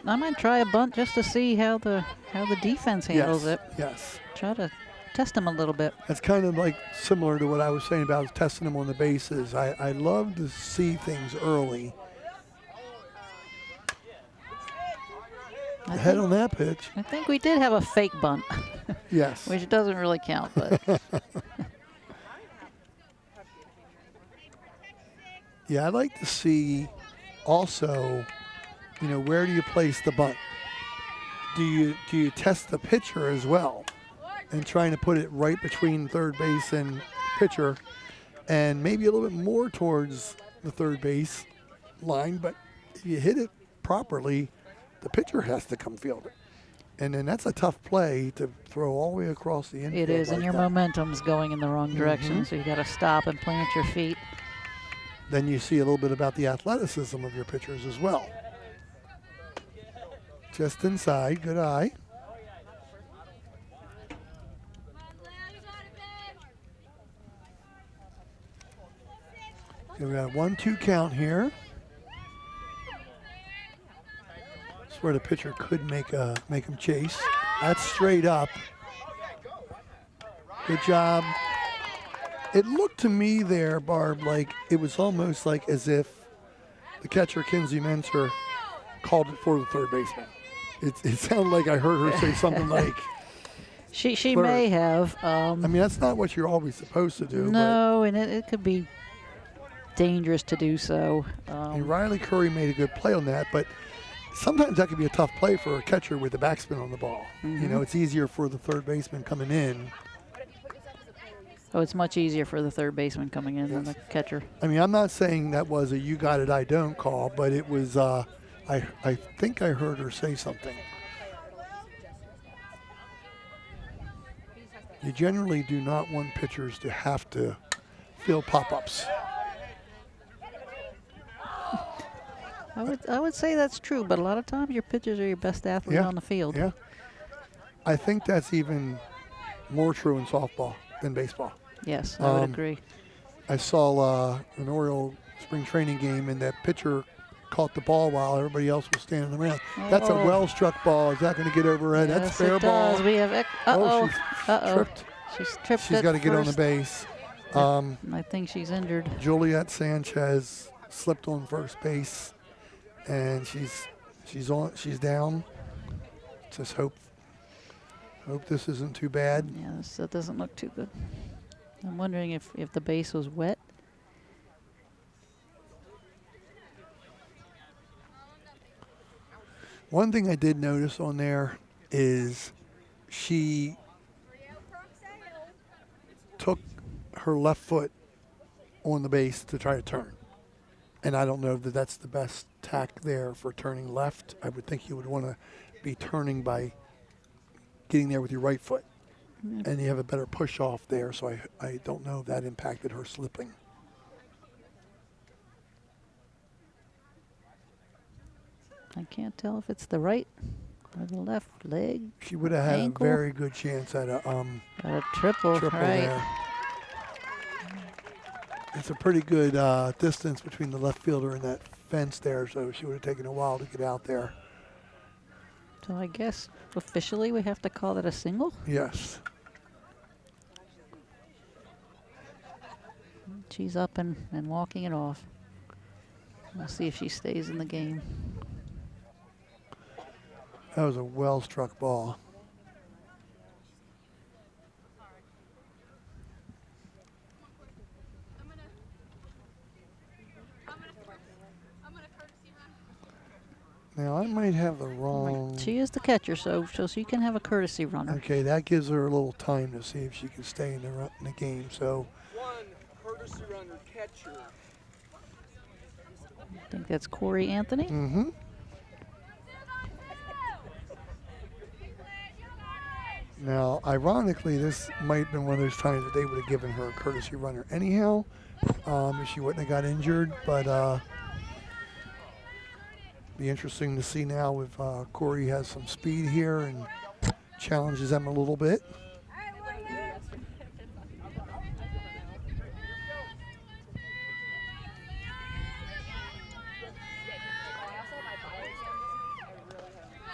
I might try a bunt just to see how the defense handles it. Yes. Try to test them a little bit. That's kind of like similar to what I was saying about testing them on the bases. I love to see things early. Head on that pitch. I think we did have a fake bunt. Yes. Which doesn't really count, but. Yeah, I'd like to see also, where do you place the bunt? Do you test the pitcher as well and trying to put it right between third base and pitcher and maybe a little bit more towards the third base line, but if you hit it properly, the pitcher has to come field it. And then that's a tough play to throw all the way across the infield. It is, like and your that. momentum's going in the wrong direction, so you got to stop and plant your feet. Then you see a little bit about the athleticism of your pitchers as well. Just inside, good eye. Okay, we got a 1-2 count here. That's where the pitcher could make him chase. That's straight up. Good job. It looked to me there, Barb, like it was almost like as if the catcher, Kinsey Menser, called it for the third baseman. It sounded like I heard her say something like, She third. may have. I mean, that's not what you're always supposed to do. No, and it could be dangerous to do so. And Riley Curry made a good play on that, but sometimes that can be a tough play for a catcher with the backspin on the ball. Mm-hmm. You know, it's easier for the third baseman coming in. Oh, it's much easier for the third baseman coming in than the catcher. I mean, I'm not saying that was a you got it, I don't call, but it was, I think I heard her say something. You generally do not want pitchers to have to fill pop-ups. I would say that's true, but a lot of times your pitchers are your best athlete on the field. Yeah. I think that's even more true in softball than baseball. Yes, I would agree. I saw an Oriole spring training game, and that pitcher caught the ball while everybody else was standing around. That's a well-struck ball. Is that going to get overhead? Yes, That's fair it ball. does. We have She's tripped. She's tripped. She's got to get on the base. I think she's injured. Juliet Sanchez slipped on first base, and she's down. Just hope this isn't too bad. Yeah, that doesn't look too good. I'm wondering if the base was wet. One thing I did notice on there is she took her left foot on the base to try to turn. And I don't know that that's the best tack there for turning left. I would think you would want to be turning by getting there with your right foot. And you have a better push off there, so I don't know if that impacted her slipping. I can't tell if it's the right or the left leg. She would have had ankle. a very good chance at a Triple, right. there. It's a pretty good distance between the left fielder and that fence there, so she would have taken a while to get out there. So I guess officially we have to call that a single? Yes. She's up and walking it off. We'll see if she stays in the game. That was a well-struck ball. Now, I might have the wrong... She is the catcher, so she can have a courtesy runner. Okay, that gives her a little time to see if she can stay in the game. So, One courtesy runner catcher. I think that's Corey Anthony. mm-hmm. Now, ironically, this might have been one of those times that they would have given her a courtesy runner anyhow, if she wouldn't have got injured. But be interesting to see now if Corey has some speed here and challenges them a little bit.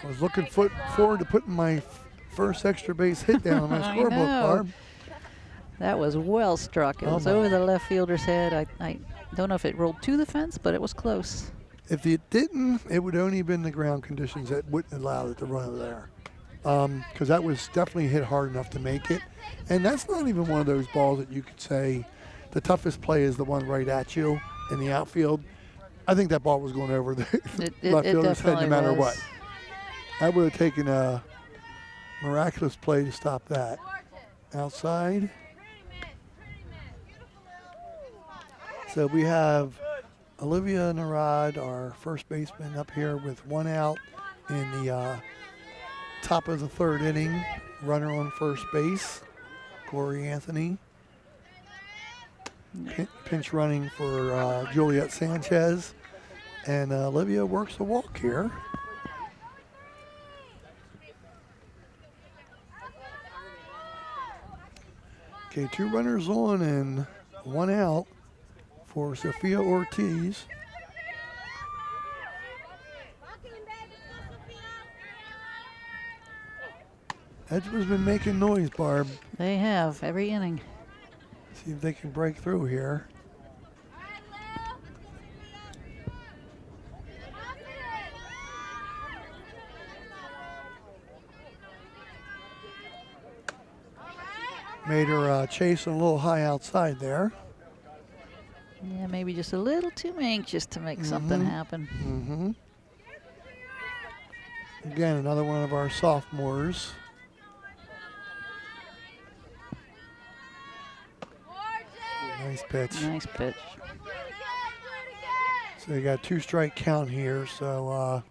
I was looking forward to putting my first extra base hit down on my I scorebook, know. Barb. That was well struck. It was over the left fielder's head. I don't know if it rolled to the fence, but it was close. If it didn't, it would only have been the ground conditions that wouldn't allow it to run over there. Because that was definitely hit hard enough to make it. And that's not even one of those balls that you could say the toughest play is the one right at you in the outfield. I think that ball was going over the left fielder's head no matter what. I would have taken a miraculous play to stop that. Outside. So we have Olivia Narad, our first baseman, up here with one out in the top of the third inning. Runner on first base, Corey Anthony. Pinch running for Juliet Sanchez. And Olivia works the walk here. Okay, two runners on and one out for Sophia Ortiz. Edgewood's been making noise, Barb. They have every inning. See if they can break through here. Made her chase a little high outside there. Yeah, maybe just a little too anxious to make something happen. Again, another one of our sophomores. Nice pitch. Nice pitch. So you got 2-strike count here. So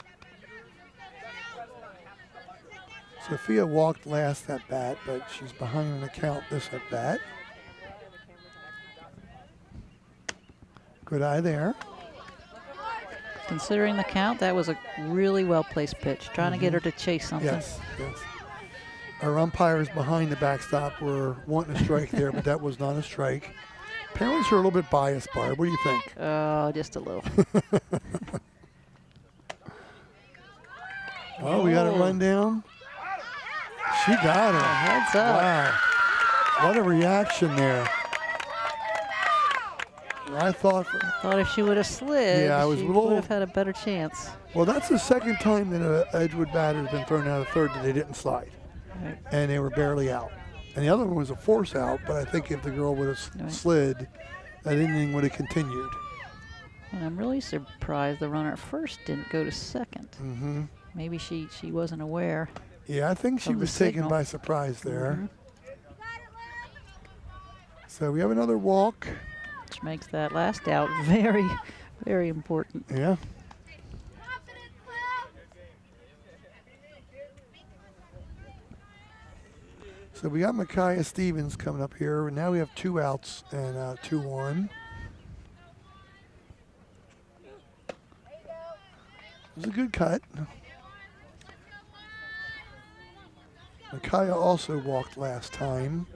Sophia walked last at bat, but she's behind in the count this at bat. Good eye there. Considering the count, that was a really well-placed pitch. Trying to get her to chase something. Yes, yes. Our umpires behind the backstop were wanting a strike there, but that was not a strike. Parents are a little bit biased, Barb. What do you think? Oh, just a little. Oh, we got a rundown. She got her. Heads up. Wow. What a reaction there. I thought, Thought if she would have slid, Yeah, I was she a little- would have had a better chance. well, that's the second time that an Edgewood batter has been thrown out of third that they didn't slide. Right. And they were barely out. And the other one was a force out, but I think if the girl would have Right. slid, that inning would have continued. And I'm really surprised the runner at first didn't go to second. Mm-hmm. Maybe she wasn't aware. Yeah, I think she Of the was taken signal. by surprise there. Mhm. So we have another walk. Which makes that last out very, very important. Yeah. So we got Micaiah Stevens coming up here. Now we have 2 outs and 2-1. It was a good cut. Micaiah also walked last time.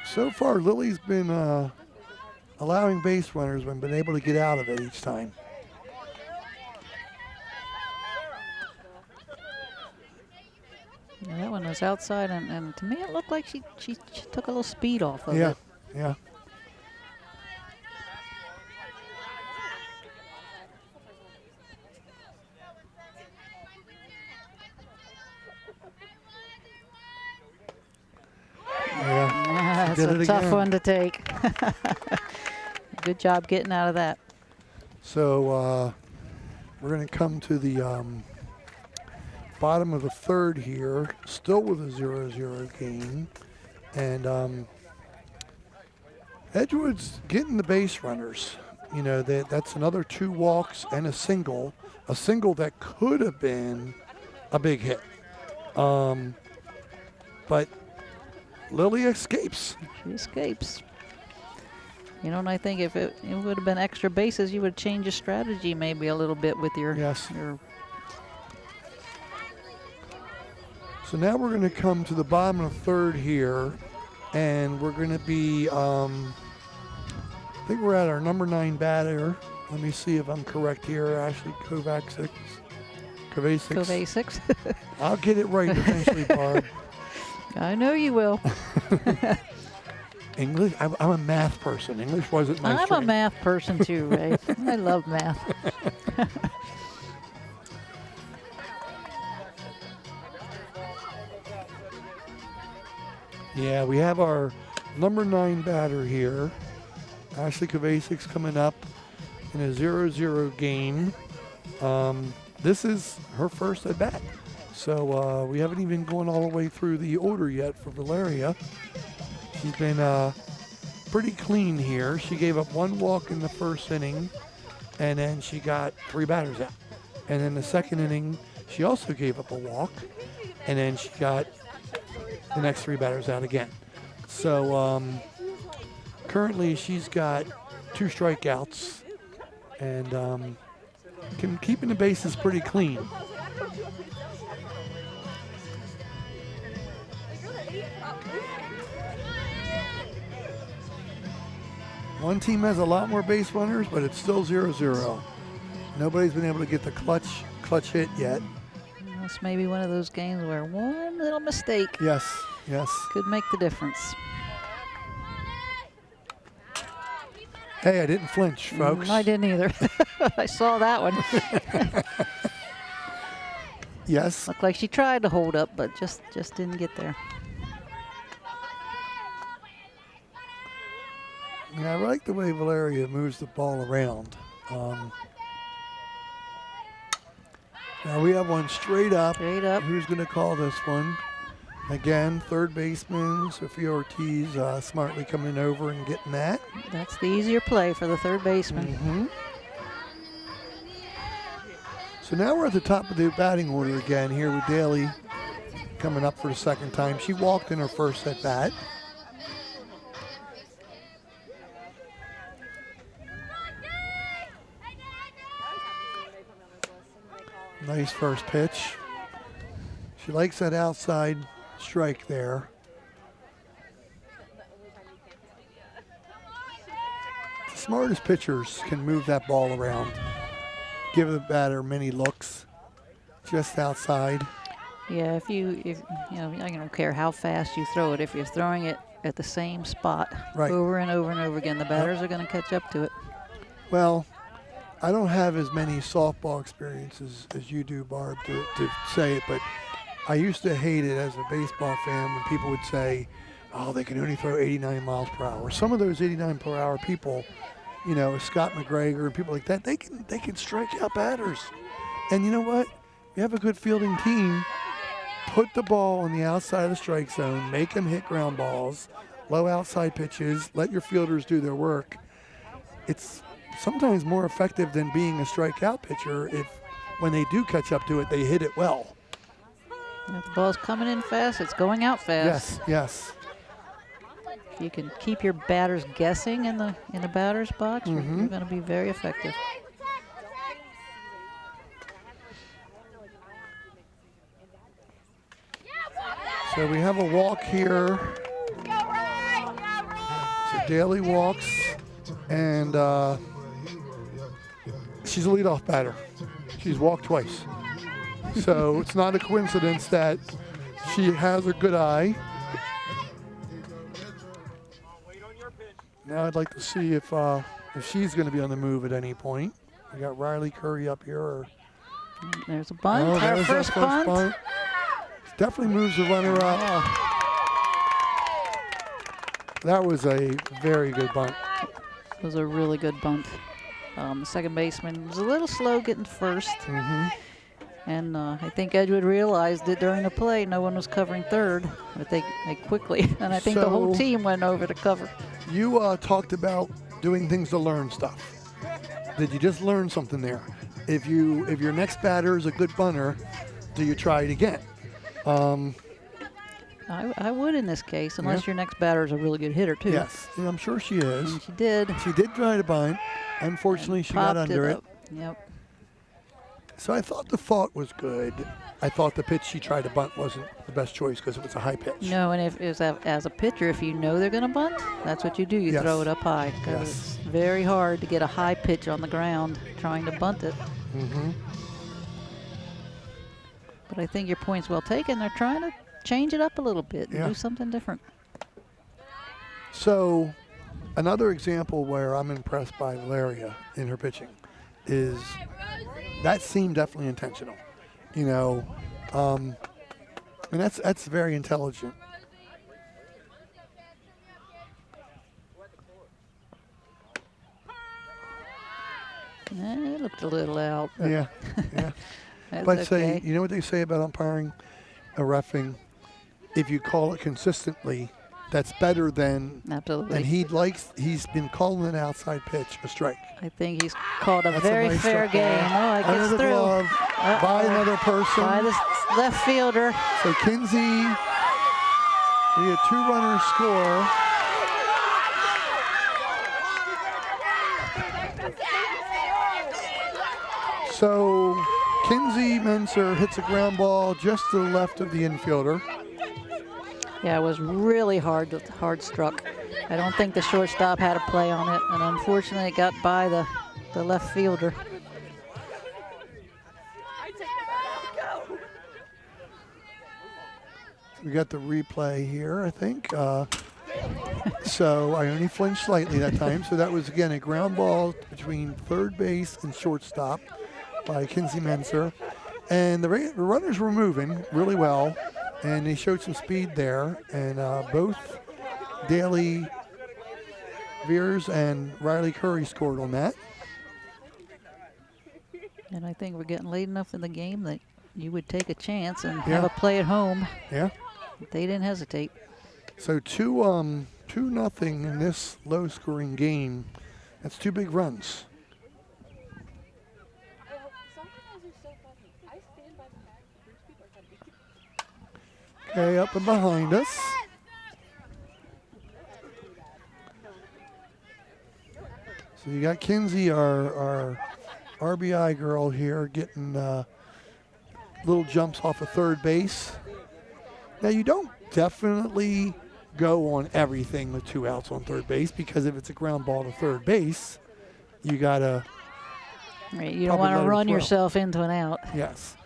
So far, Lily's been allowing base runners and been able to get out of it each time. Yeah, that one was outside, and to me it looked like she took a little speed off of Yeah, it. yeah. Yeah, That's did a it tough again. one to take. Good job getting out of that. so we're going to come to the bottom of the third here, still with a 0-0 game. And Edgewood's getting the base runners. You know, that's another 2 walks and a single that could have been a big hit. But Lily escapes. She escapes. You know, and I think if it would have been extra bases, you would change your strategy maybe a little bit with your. Yes. Your So now we're going to come to the bottom of the third here, and we're going to be, I think we're at our number 9 batter. Let me see if I'm correct here. Ashley Kovacic. Kovacic. I'll get it right eventually, Barb. I know you will. English, I'm a math person. English wasn't my I'm a strength. math person too, Ray. I love math. Yeah, we have our number 9 batter here. Ashley Kovacic's coming up in a 0-0 game. This is her first at bat. So we haven't even gone all the way through the order yet for Valeria. She's been pretty clean here. She gave up 1 walk in the first inning, and then she got 3 batters out. And then the second inning, she also gave up a walk, and then she got the next 3 batters out again. So currently she's got 2 strikeouts and keeping the bases pretty clean. One team has a lot more base runners, but it's still 0-0. Nobody's been able to get the clutch hit yet. This may be one of those games where one little mistake Yes, yes. could make the difference. Hey, I didn't flinch, folks. I didn't either. I saw that one. Yes. Looked like she tried to hold up, but just didn't get there. Yeah, I like the way Valeria moves the ball around. Now we have one straight up. Straight up. Who's going to call this one? Again, third baseman Sophia Ortiz smartly coming over and getting that. That's the easier play for the third baseman. So now we're at the top of the batting order again here with Daly coming up for the second time. She walked in her first at bat. Nice first pitch. She likes that outside strike there. The smartest pitchers can move that ball around. Give the batter many looks just outside. Yeah, if you know, I don't care how fast you throw it. If you're throwing it at the same spot Right. over and over and over again, the batters are going to catch up to it. Well, I don't have as many softball experiences as you do, Barb, to say it, but I used to hate it as a baseball fan when people would say, oh, they can only throw 89 miles per hour. Some of those 89 per hour people, you know, Scott McGregor and people like that, they can strike out batters. And you know what? You have a good fielding team, put the ball on the outside of the strike zone, make them hit ground balls, low outside pitches, let your fielders do their work. It's sometimes more effective than being a strikeout pitcher if when they do catch up to it, they hit it well. If the ball's coming in fast, it's going out fast. Yes. If you can keep your batters guessing in the batter's box, you're going to be very effective. So we have a walk here. So Daly walks, and she's a leadoff batter. She's walked twice. So it's not a coincidence that she has a good eye. Now I'd like to see if she's going to be on the move at any point. We got Riley Curry up here. There's a bunt. Oh, Our there's that first bunt. Definitely moves the runner up. That was a very good bunt. It was a really good bunt. The second baseman was a little slow getting first. And I think Edgewood realized it during the play. No one was covering third, but they quickly, and I think the whole So- team went over to cover. You talked about doing things to learn stuff. Did you just learn something there? If your next batter is a good bunter, do you try it again? I would in this case, unless your next batter is a really good hitter too. Yes, and I'm sure she is. And she did. She did try to bunt. Unfortunately, she got Popped under it. up. Yep. So I thought the thought was good. I thought the pitch she tried to bunt wasn't the best choice because it was a high pitch. No, and if as a pitcher, if you know they're going to bunt, that's what you do. You Yes. throw it up high. 'Cause Yes. it's very hard to get a high pitch on the ground trying to bunt it. But I think your point's well taken. They're trying to change it up a little bit and Yeah. do something different. So another example where I'm impressed by Valeria in her pitching is that seemed definitely intentional. You know, and that's very intelligent. It looked a little out. But Yeah. that's But okay. say, you know what they say about umpiring, reffing? If you call it consistently, that's better than. Absolutely. And he's been calling an outside pitch a strike. I think he's called a That's very nice fair up game. ball. Oh, it Under gets the through. glove by another person. By the left fielder. So Kinsey, we had 2 runners score. So Kinsey Menser hits a ground ball just to the left of the infielder. Yeah, it was really hard struck. I don't think the shortstop had a play on it, and unfortunately it got by the left fielder. We got the replay here, I think. So I only flinched slightly that time. So that was, again, a ground ball between third base and shortstop by Kinsey Menser. And the runners were moving really well, and they showed some speed there. And both Daly Veers and Riley Curry scored on that. And I think we're getting late enough in the game that you would take a chance and have a play at home. Yeah. They didn't hesitate. So 2-0 in this low-scoring game. That's 2 big runs. Okay, up and behind us. So you got Kinsey, our RBI girl here, getting little jumps off of third base. Now you don't definitely go on everything with 2 outs on third base, because if it's a ground ball to third base, you gotta. Right, you don't want to run yourself into an out. Yes.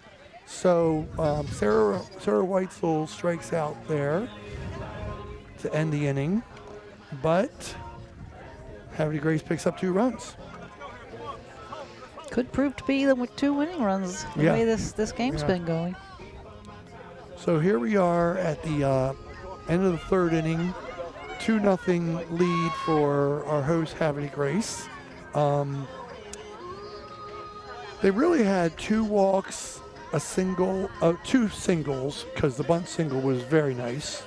So Sarah Weitzel strikes out there to end the inning, but Havre Grace picks up 2 runs. Could prove to be them with 2 winning runs the way this game's been going. So here we are at the end of the 3rd inning, 2-0 lead for our host Havre Grace. They really had 2 walks, a single, 2 singles, because the bunt single was very nice.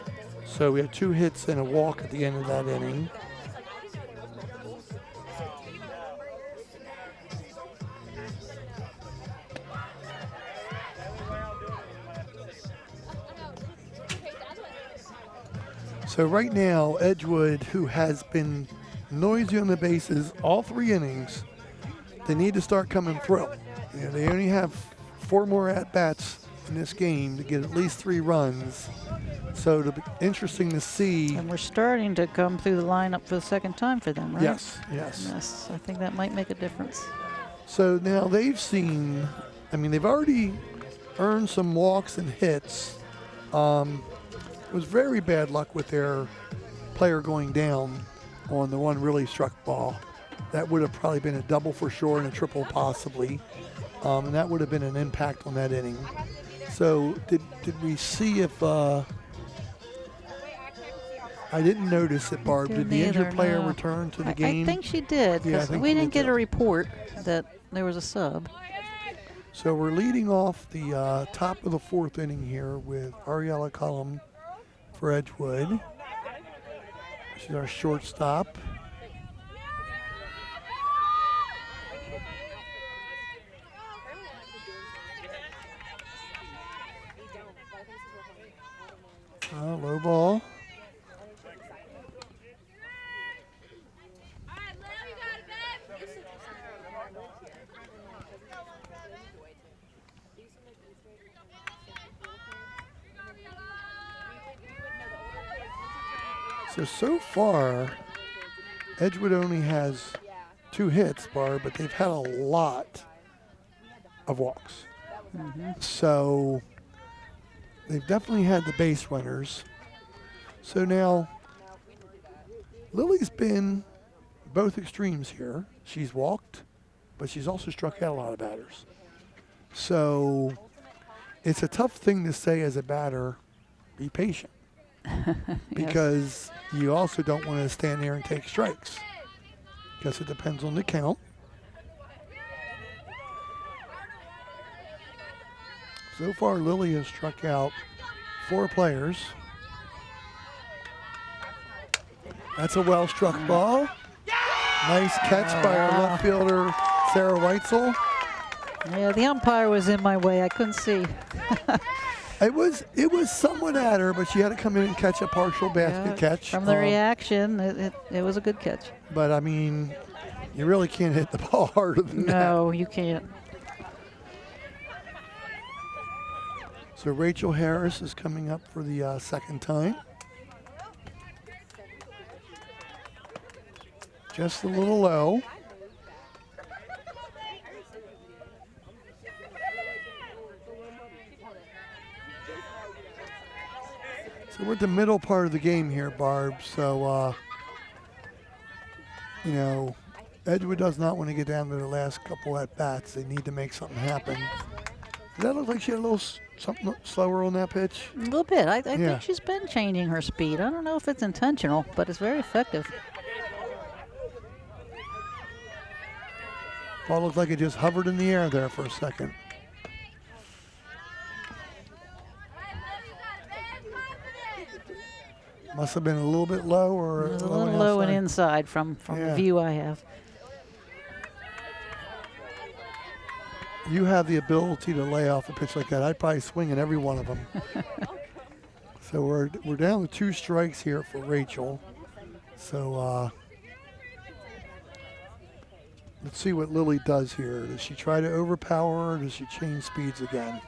So we had 2 hits and a walk at the end of that inning. So right now, Edgewood, who has been noisy on the bases all 3 innings, they need to start coming through. You know, they only have 4 more at-bats in this game to get at least 3 runs. So it'll be interesting to see. And we're starting to come through the lineup for the 2nd time for them, right? Yes. Yes, I think that might make a difference. So now they've seen, they've already earned some walks and hits. It was very bad luck with their player going down on the one really struck ball. That would have probably been a double for sure and a triple possibly. And that would have been an impact on that inning. So did we see if I didn't notice it, Barb. Did the injured player return to the game? I think she did, because we didn't get a report that there was a sub. So we're leading off the top of the 4th inning here with Ariella Cullum for Edgewood. She's our shortstop. Low ball. So far, Edgewood only has 2 hits, Barb, but they've had a lot of walks. So they've definitely had the base runners. So now, Lily's been both extremes here. She's walked, but she's also struck out a lot of batters. So it's a tough thing to say as a batter, be patient. Because you also don't want to stand there and take strikes. Because it depends on the count. So far, Lily has struck out 4 players. That's a well-struck ball. Nice catch by our left fielder, Sarah Weitzel. Yeah, the umpire was in my way. I couldn't see. It was somewhat at her, but she had to come in and catch a partial basket catch. From the reaction, it was a good catch. But, I mean, you really can't hit the ball harder than that. No, you can't. So Rachel Harris is coming up for the 2nd time. Just a little low. So we're at the middle part of the game here, Barb. So, Edgewood does not want to get down to the last couple at bats. They need to make something happen. Does that look like she had a little something slower on that pitch? A little bit. I Yeah. think she's been changing her speed. I don't know if it's intentional, but it's very effective. Ball looked like it just hovered in the air there for a second. Must have been a little bit low or It was a low little and low and outside. inside from Yeah. the view I have. You have the ability to lay off a pitch like that. I'd probably swing in every one of them. So we're down to 2 strikes here for Rachel. So let's see what Lily does here. Does she try to overpower or does she change speeds again?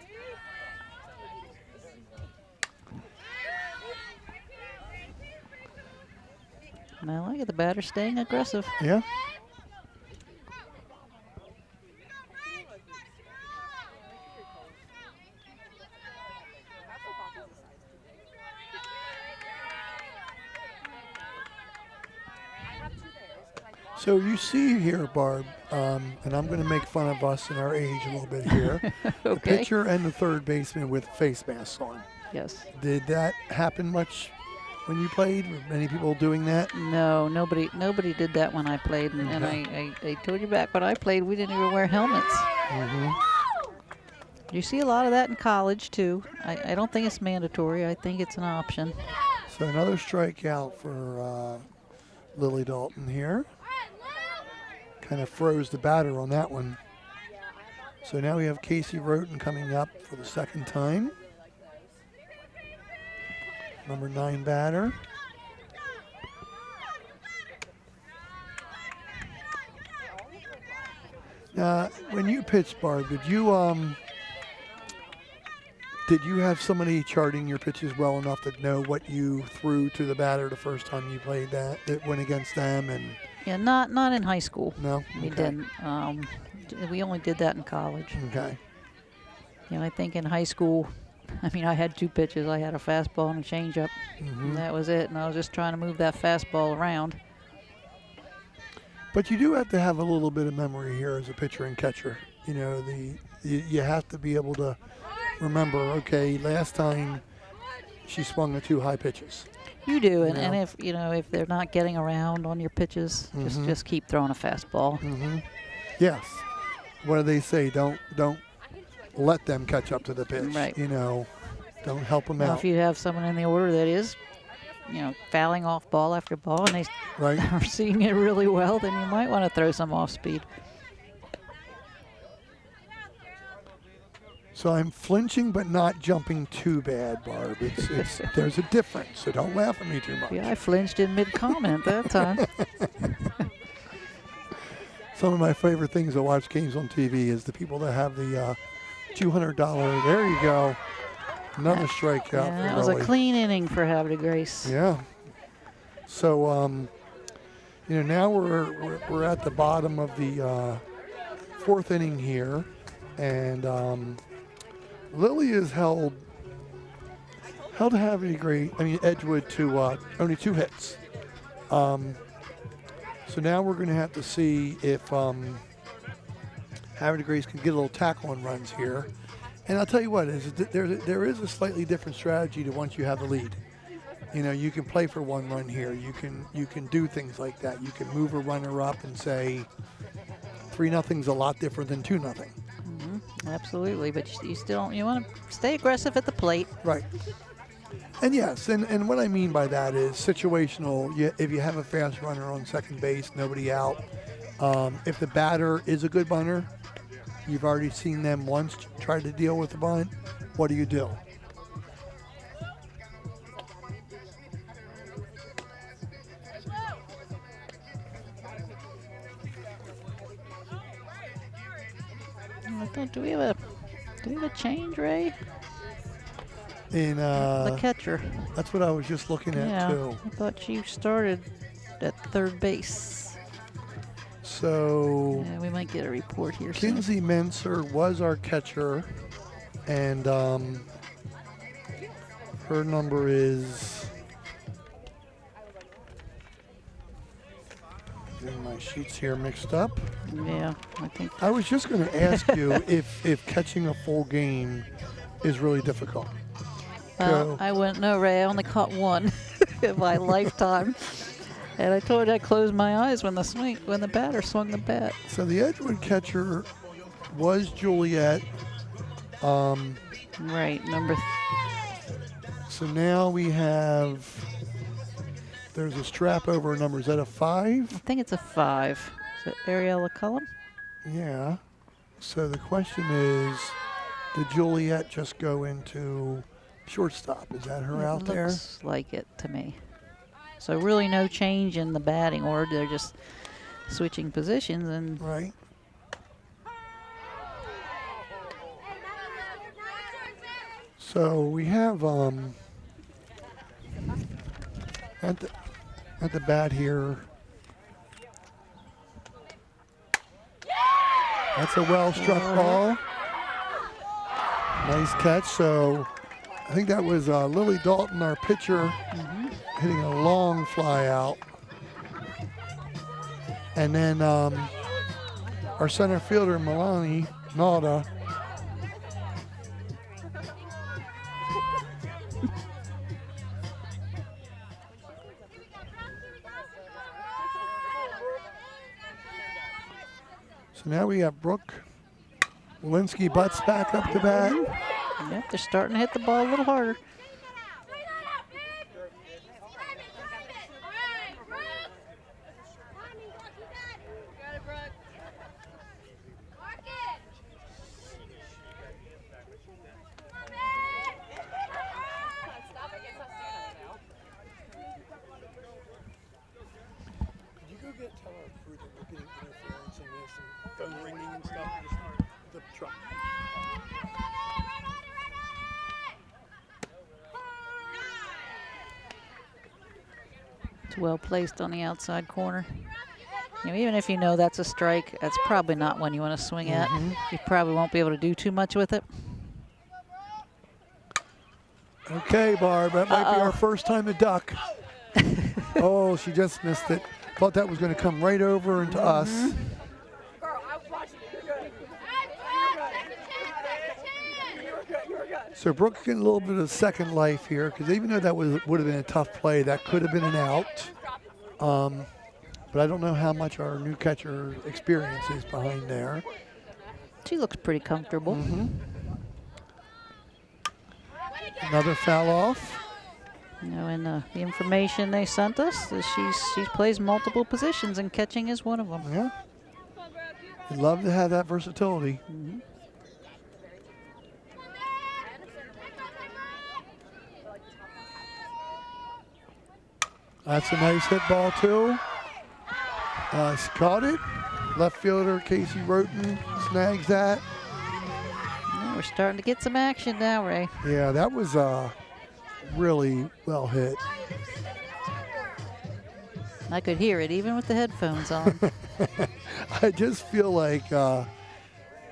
And I like it. The batter staying aggressive. Yeah. So you see here, Barb, and I'm going to make fun of us and our age a little bit here. The Okay. pitcher and the third baseman with face masks on. Yes. Did that happen much when you played? Were many people doing that? No, nobody did that when I played. And I told you back when I played, we didn't even wear helmets. You see a lot of that in college, too. I don't think it's mandatory. I think it's an option. So another strikeout for Lily Dalton here. Kind of froze the batter on that one. So now we have Casey Roten coming up for the second time. Number 9 batter. Now, when you pitched, Barb, did you have somebody charting your pitches well enough to know what you threw to the batter the first time you played that? It went against them and Yeah, not in high school. no. We Okay. didn't. We only did that in college. Okay. You know, I think in high school, I mean, I had 2 pitches. I had a fastball and a changeup. And that was it. And I was just trying to move that fastball around. But you do have to have a little bit of memory here as a pitcher and catcher. You know, you have to be able to remember, okay, last time she swung at 2 high pitches. You do, and, Yeah. and if they're not getting around on your pitches, just keep throwing a fastball. Yes. What do they say? Don't let them catch up to the pitch. Right. You know, don't help them Now, out. if you have someone in the order that is, fouling off ball after ball, and they Right. are seeing it really well, then you might want to throw some off speed. So I'm flinching but not jumping too bad, Barb. It's there's a difference, so don't laugh at me too much. Yeah, I flinched in mid-comment that time. Some of my favorite things to watch games on TV is the people that have the $200. There you go. Another strikeout Yeah, for that was a Lily. clean inning for Havre Grace. Yeah. So now we're at the bottom of the 4th inning here, and Lily has held Edgewood to only 2 hits. So now we're going to have to see if Havre Grace can get a little tackle on runs here. And I'll tell you what, there is a slightly different strategy to once you have the lead. You know, you can play for 1 run here. You can do things like that. You can move a runner up and say 3-0's a lot different than 2-0. Absolutely, but you want to stay aggressive at the plate. Right. And yes, and what I mean by that is situational. If you have a fast runner on second base, nobody out. If the batter is a good bunter, you've already seen them once try to deal with the bunt, what do you do? Do we have a change, Ray? In The catcher. that's what I was just looking at Yeah, too. I thought you started at third base. So Yeah, we might get a report here soon. Kinsey Menser was our catcher, and her number is. Getting my sheets here mixed up. Yeah, I think. I was just going to ask you if catching a full game is really difficult. Well, I wouldn't know, Ray. I only caught one in my lifetime. And I told you I closed my eyes when the batter swung the bat. So the Edgewood catcher was Juliet. Right, number. So now we have, there's a strap over a number. Is that a 5? I think it's a 5. Is it Ariella Cullum? Yeah. So the question is, did Juliet just go into shortstop? Is that her out there? Looks like it to me. So really no change in the batting order. They're just switching positions and Right. So we have at the bat here. That's a well-struck ball. Nice catch. So I think that was Lily Dalton, our pitcher, hitting a long fly out. And then our center fielder, Milani Nauta. So now we have Brooke Walensky butts back up to bat. yep, they're starting to hit the ball a little harder. Could you go tell our crew that we're getting interference in this and phone ringing and stuff? The truck. It's well placed on the outside corner. You know, even if you know that's a strike, that's probably not one you want to swing at. You probably won't be able to do too much with it. Okay, Barb, that might be our first time to duck. Oh, she just missed it. Thought that was going to come right over into us. Girl, I was watching you. You're good. You're good. You're good. So Brooke's getting a little bit of second life here, because even though that would have been a tough play, that could have been an out. But I don't know how much our new catcher experience is behind there. She looks pretty comfortable. Another foul off. You know, in the information they sent us, is she plays multiple positions, and catching is one of them. Yeah. You'd love to have that versatility. That's a nice hit ball, too. She caught it. Left fielder Casey Roten snags that. Yeah, we're starting to get some action now, Ray. Yeah, that was really well hit. I could hear it even with the headphones on. I just feel like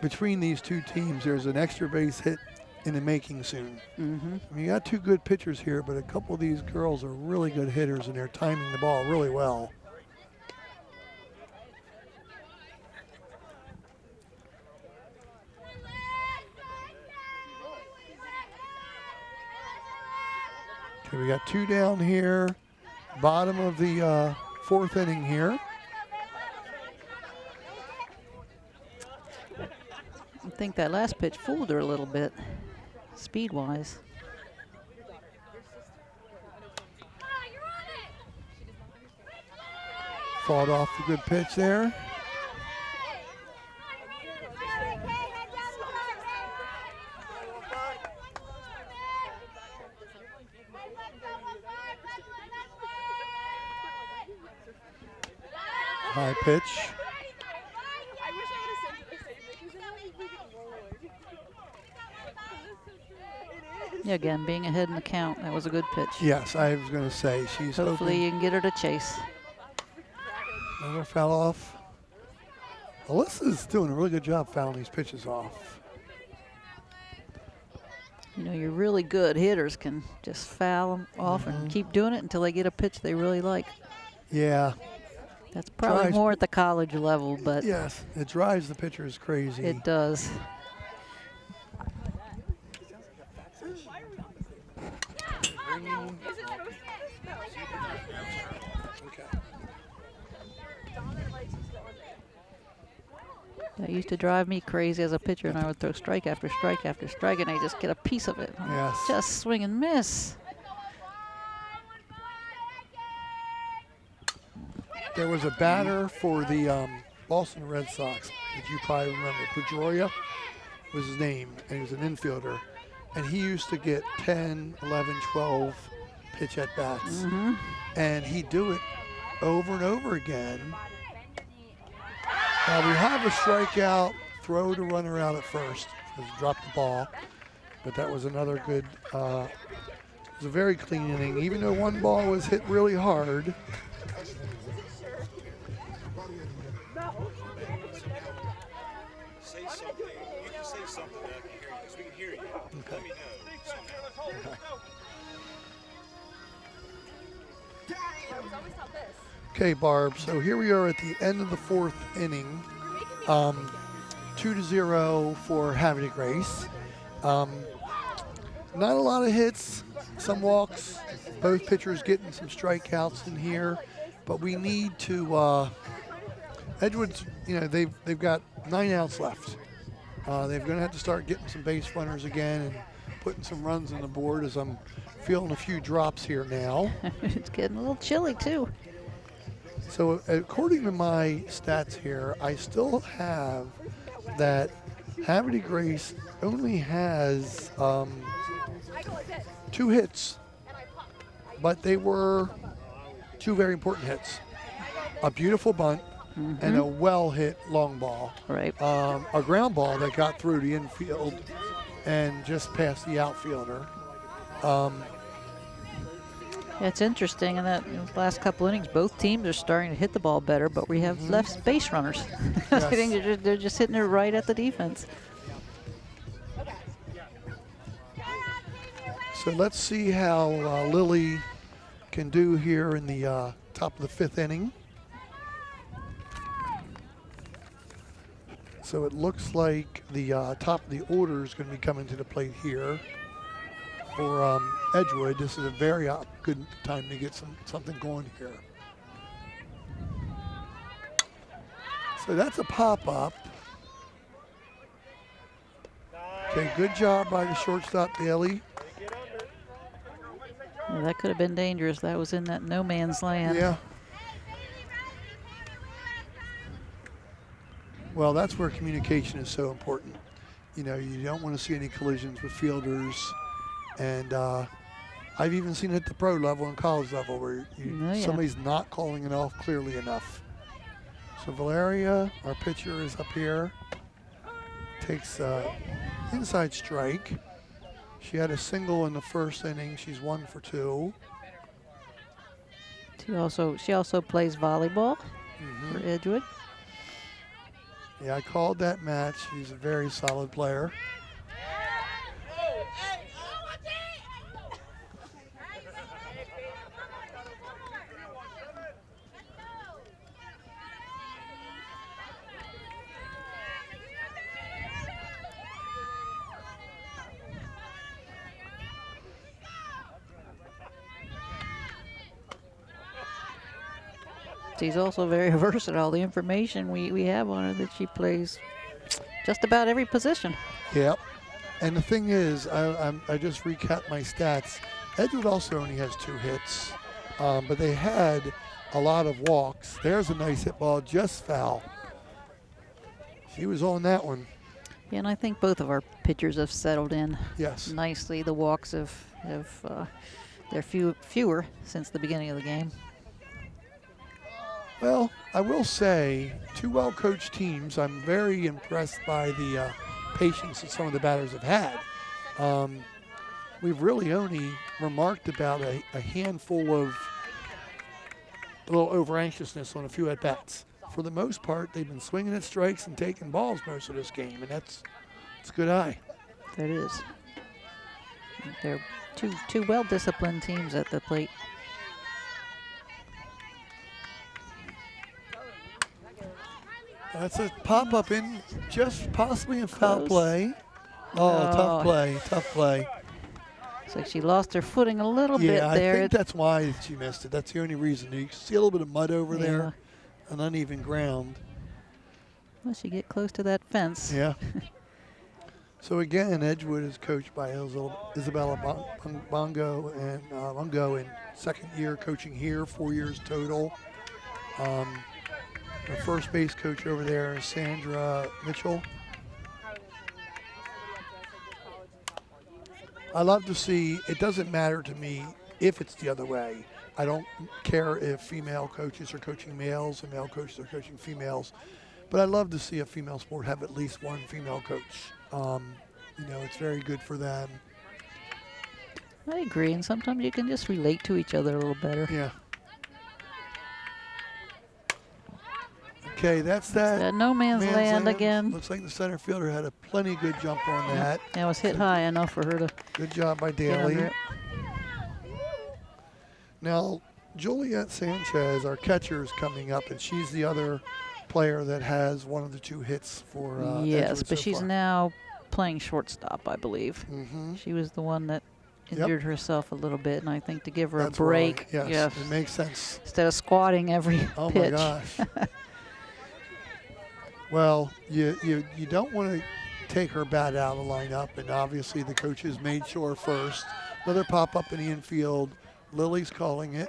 between these two teams, there's an extra base hit in the making soon. I mean, you got two good pitchers here, but a couple of these girls are really good hitters, and they're timing the ball really well. Okay, we got two down here. Bottom of the fourth inning here. I think that last pitch fooled her a little bit, speed-wise. Fought off the good pitch there. High pitch. I wish I would have sent it the same because then we could roll it. Yeah, again, being ahead in the count, that was a good pitch. Yes, I was going to say she's Hopefully hoping you can get her to chase. another foul off. Alyssa's doing a really good job fouling these pitches off. You know, your really good hitters can just foul them off and keep doing it until they get a pitch they really like. Yeah. That's probably drives more at the college level, but Yes, it drives the pitchers crazy. it does. Ringing. Is it supposed to? No. Okay. Donovan likes to go in there. That used to drive me crazy as a pitcher, and I would throw strike after strike after strike, and I just get a piece of it. Yes. Just swing and miss. There was a batter for the Boston Red Sox that you probably remember. Pedroia was his name, and he was an infielder. And he used to get 10, 11, 12 pitch at bats. And he'd do it over and over again. Now we have a strikeout, throw the runner out at first, just dropped the ball. But that was another good, it was a very clean inning. Even though one ball was hit really hard, Say something. You can say something that I can hear you, because we can hear you. Let me know. I was always taught this. okay, Barb, so here we are at the end of the fourth inning. 2-0 for Havre Grace. Not a lot of hits, some walks, both pitchers getting some strikeouts in here, but we need to, Edgewood's, you know, they've got 9 outs left. They're going to have to start getting some base runners again and putting some runs on the board, as I'm feeling a few drops here now. It's getting a little chilly, too. So according to my stats here, I still have that Havre Grace only has 2 hits, but they were 2 very important hits. A beautiful bunt and a well-hit long ball. Right. A ground ball that got through the infield and just past the outfielder. It's interesting in that last couple innings, both teams are starting to hit the ball better, but we have less base runners. I think they're just hitting it right at the defense. So let's see how Lily can do here in the top of the 5th inning. So it looks like the top of the order is going to be coming to the plate here for Edgewood. This is a very good time to get something going here. So that's a pop-up. Okay, good job by the shortstop, Daly. Well, that could have been dangerous. That was in that no man's land. Yeah. Well, that's where communication is so important. You know, you don't want to see any collisions with fielders. And I've even seen it at the pro level and college level where somebody's not calling it off clearly enough. So Valeria, our pitcher, is up here. Takes inside strike. She had a single in the first inning. She's 1 for 2. She also plays volleyball for Edgewood. Yeah, I called that match. She's a very solid player. She's also very versatile. The information we have on her that she plays just about every position. Yep. And the thing is, I just recapped my stats. Edgewood also only has 2 hits, but they had a lot of walks. There's a nice hit ball, just foul. She was on that one. Yeah, and I think both of our pitchers have settled in nicely. The walks they're fewer since the beginning of the game. Well, I will say, 2 well-coached teams. I'm very impressed by the patience that some of the batters have had. We've really only remarked about a handful of a little over-anxiousness on a few at-bats. For the most part, they've been swinging at strikes and taking balls most of this game, and it's a good eye. That is. They're two well-disciplined teams at the plate. That's a pop-up in, just possibly in foul Close. play. Oh, No. tough play, tough play. Looks like she lost her footing a little bit Yeah, I there. think that's why she missed it. That's the only reason. You can see a little bit of mud over there, an uneven ground. Well, she get close to that fence. Yeah. So again, Edgewood is coached by Isabella Bongo and Bongo in second year coaching here, 4 years total. The first base coach over there is Sandra Mitchell. I love to see, it doesn't matter to me if it's the other way. I don't care if female coaches are coaching males and male coaches are coaching females, but I love to see a female sport have at least one female coach. You know, it's very good for them. I agree, and sometimes you can just relate to each other a little better. Yeah. Okay, that's that. That no man's land again. Looks like the center fielder had a plenty good jump on that. That was hit high enough for her to Good job by get under Daly. it. Now, Juliet Sanchez, our catcher, is coming up, and she's the other player that has one of the 2 hits for Yes, Edgewood but so she's far. now playing shortstop, I believe. Mhm. She was the one that Yep. injured herself a little bit, and I think to give her That's a break, right. Yes, it makes sense. instead of squatting every Oh pitch. my gosh. Well, you don't want to take her bat out of the lineup, and obviously the coaches made sure first. Another pop-up in the infield. Lily's calling it.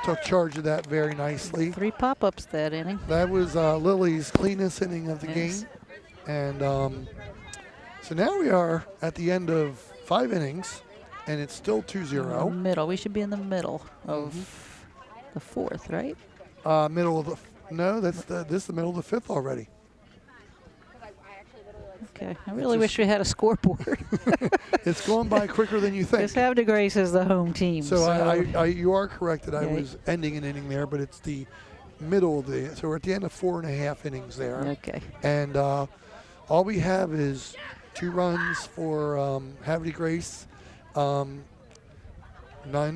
Took charge of that very nicely. 3 pop-ups that inning. That was Lily's cleanest inning of the Yes. game. And so now we are at the end of 5 innings, and it's still 2-0. Middle. We should be in the middle of Mm-hmm. the 4th, right? Middle of the no, this is the middle of the 5th already. Okay. I really wish we had a scoreboard. It's going by quicker than you think. Because Havre Grace is the home team. So you are correct that I Yeah. was ending an inning there, but it's the middle of the. So we're at the end of 4.5 innings there, Okay. and all we have is 2 runs for Havre Grace, none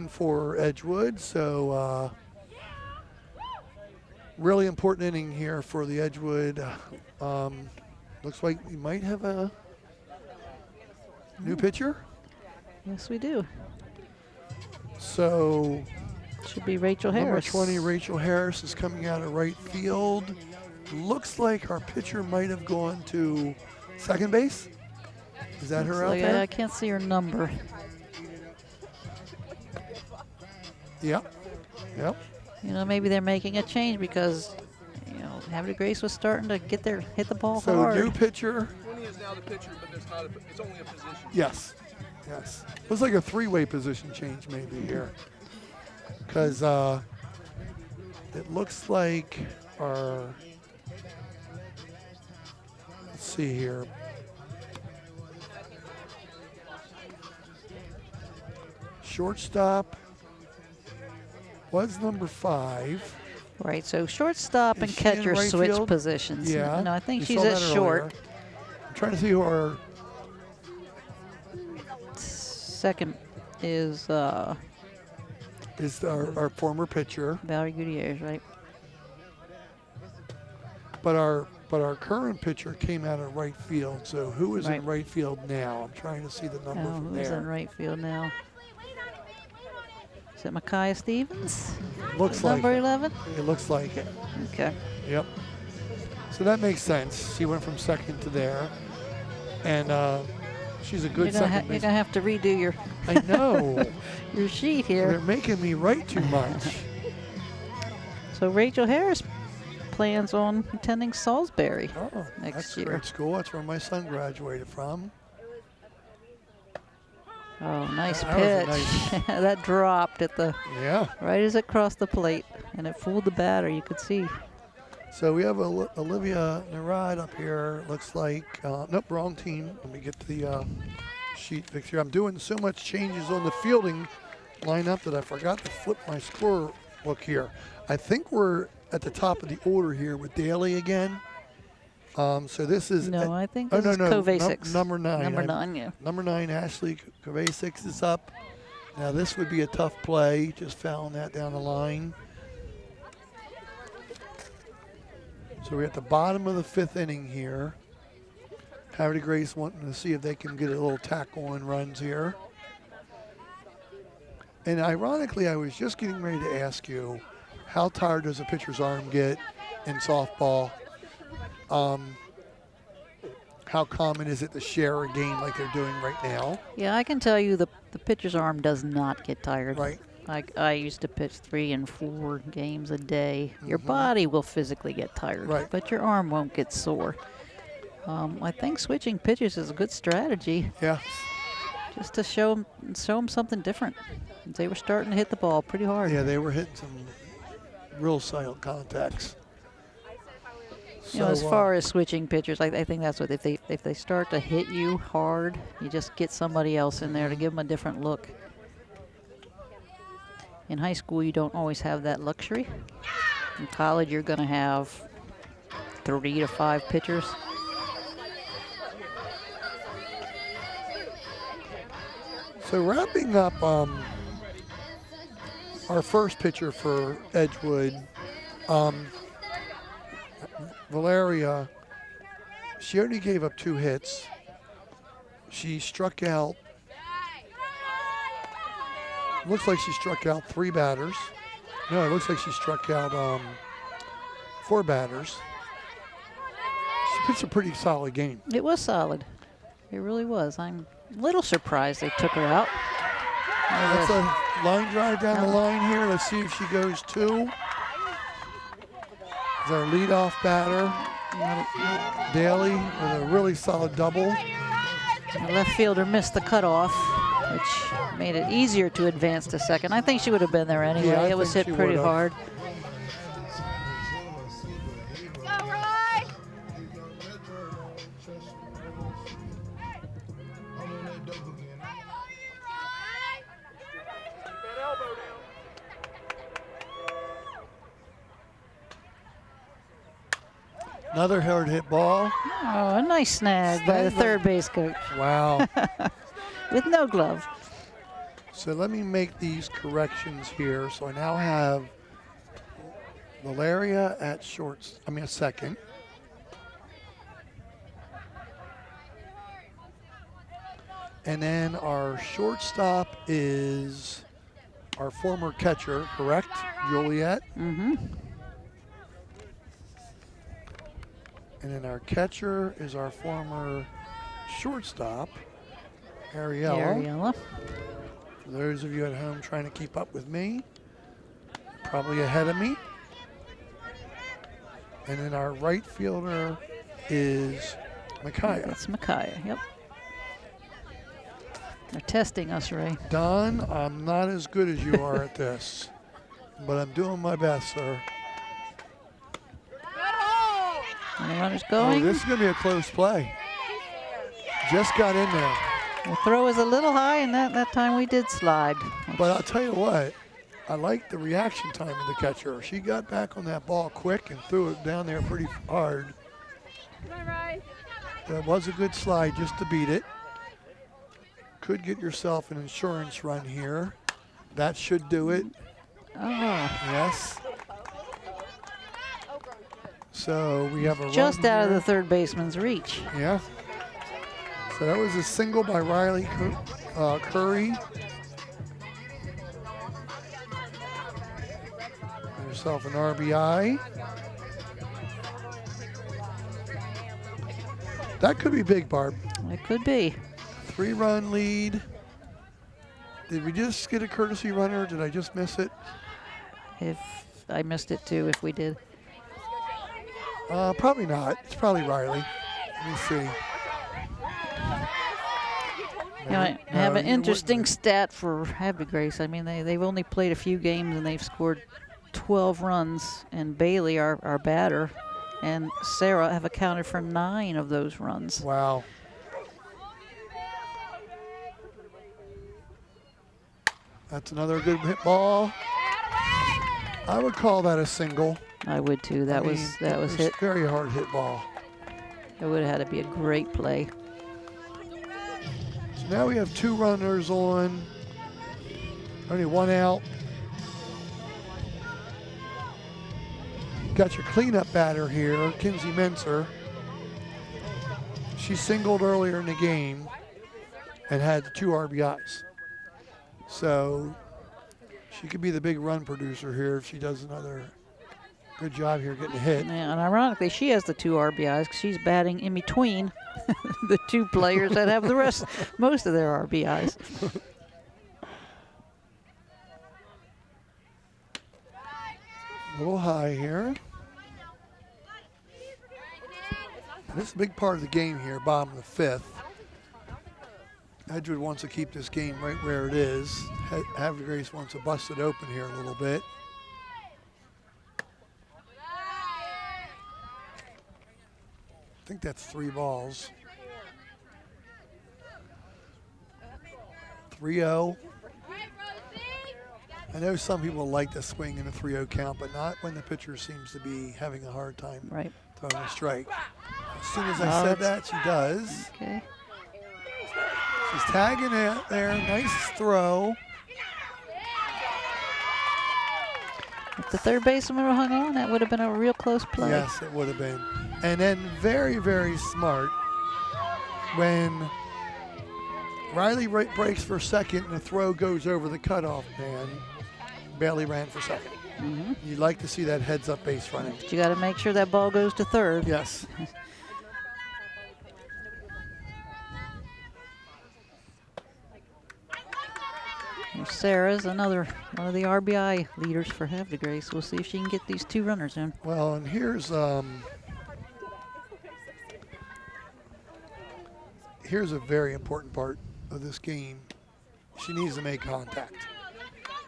for Edgewood. So really important inning here for the Edgewood. Looks like we might have a new pitcher. Yes, we do. So Should be Rachel number Harris. 20, Rachel Harris, is coming out of right field. Looks like our pitcher might have gone to second base. Is that Looks her out like there? I can't see her number. Yep. Yep. You know, maybe they're making a change because, you know, Havre Grace was starting to hit the ball So hard. new pitcher. 20 is now the pitcher, but there's not it's only a position. Yes. Yes. Looks like a 3-way position change maybe here. Because it looks like our, let's see here. Shortstop was number 5. Right, so shortstop and Is she in catcher right switch field? positions. Yeah. No, I think You she's saw at that short. earlier. I'm trying to see who our Second is our former pitcher, Valerie Gutierrez, right? but our current pitcher came out of right field. So who is Right. in right field now? I'm trying to see the number Oh, from who's there. in right field now? Is it Micaiah Stevens? Looks like Number it. 11? It looks like it. Okay. Yep. So that makes sense. She went from second to there, and she's a good You're second gonna base. have to redo your I know. your sheet They're here. making me write too much. So Rachel Harris plans on attending Salisbury. Oh, Next that's year. a great school. That's where my son graduated from. Oh, nice That was a pitch. That dropped at the Yeah. right as it crossed the plate, and it fooled the batter. You could see. So we have Olivia Narad up here. Looks like nope, wrong team. Let me get to the sheet picture. I'm doing so much changes on the fielding lineup that I forgot to flip my score book here. I think we're at the top of the order here with Daly again. So this is No, I think oh this no is no Kovacic. number 9. Number I'm- 9, yeah. Number 9, Ashley Kovacic is up. Now this would be a tough play, just fouling that down the line. So we're at the bottom of the 5th inning here. Havre Grace wanting to see if they can get a little tackle on runs here. And ironically, I was just getting ready to ask you, how tired does a pitcher's arm get in softball? How common is it to share a game like they're doing right now? Yeah, I can tell you the pitcher's arm does not get tired. Right. I used to pitch 3 and 4 games a day. Your body will physically get tired, Right. but your arm won't get sore. I think switching pitches is a good strategy, Yeah. just to show them something different. They were starting to hit the ball pretty hard. Yeah, they were hitting some real silent contacts. You know, as far as switching pitchers, I think that's what if they start to hit you hard, you just get somebody else in there to give them a different look. In high school, you don't always have that luxury. In college, you're going to have 3 to 5 pitchers. So wrapping up our first pitcher for Edgewood, Valeria, she only gave up 2 hits. She struck out, looks like she struck out 3 batters. No, it looks like she struck out 4 batters. She pitched a pretty solid game. It was solid. It really was. I'm a little surprised they took her out. That's a line drive down the line here. Let's see if she goes 2. It's our leadoff batter, Daly, with a really solid double. The left fielder missed the cutoff, which made it easier to advance to second. I think she would have been there anyway. Yeah, I it was think hit she pretty would've. hard. Go, Roy! That elbow down. Another hard hit ball. Oh, a nice snag by the third base coach Wow. with no glove. So let me make these corrections here. So I now have Valeria at second. And then our shortstop is our former catcher, correct? Juliet. Mm-hmm. And then our catcher is our former shortstop, Ariella. Ariella. For those of you at home trying to keep up with me, probably ahead of me. And then our right fielder is Micaiah. That's Micaiah, yep. They're testing us, Ray. Don, I'm not as good as you are at this, but I'm doing my best, sir. Good hole! And the runner's Oh, going. this is going to be a close play. Just got in there. The throw was a little high, and that time we did slide. But I'll tell you what, I like the reaction time of the catcher. She got back on that ball quick and threw it down there pretty hard. Come on, Roy. That was a good slide just to beat it. Could get yourself an insurance run here. That should do it. Oh, Yes. So we have a just run out of here. the third baseman's reach. Yeah. So that was a single by Riley Curry. Get yourself an RBI. That could be big, Barb. It could be. 3-run lead. Did we just get a courtesy runner? Or did I just miss it? If I missed it too, if we did. Probably not. It's probably Riley. Let me see. You know, I No, have an you interesting wouldn't. stat for Havre Grace. I mean, they've only played a few games and they've scored 12 runs. And Bailey, our batter, and Sarah have accounted for 9 of those runs. Wow. That's another good hit ball. I would call that a single. I would too. That I was mean, that it was hit. Very hard hit ball. It would have had to be a great play. So now we have 2 runners on. Only 1 out. Got your cleanup batter here, Kinsey Menser. She singled earlier in the game and had 2 RBIs. So she could be the big run producer here if she does another good job here getting a hit. Yeah, and ironically, she has the 2 RBIs because she's batting in between the 2 players that have most of their RBIs. A little high here. This is a big part of the game here, bottom of the 5th. Edgewood wants to keep this game right where it is. Havre Grace wants to bust it open here a little bit. I think that's 3 balls. 3-0. I know some people like to swing in a 3-0 count, but not when the pitcher seems to be having a hard time throwing a strike. As soon as I said that, she does. Okay. She's tagging it there. Nice throw. If the third baseman would have hung on, that would have been a real close play. Yes, it would have been. And then very, very smart when Riley breaks for second and the throw goes over the cutoff man. Bailey ran for second. You'd like to see that heads-up base running. But you got to make sure that ball goes to third. Yes. Sarah's another one of the RBI leaders for Havre Grace. We'll see if she can get these 2 runners in. Well, and here's a very important part of this game. She needs to make contact.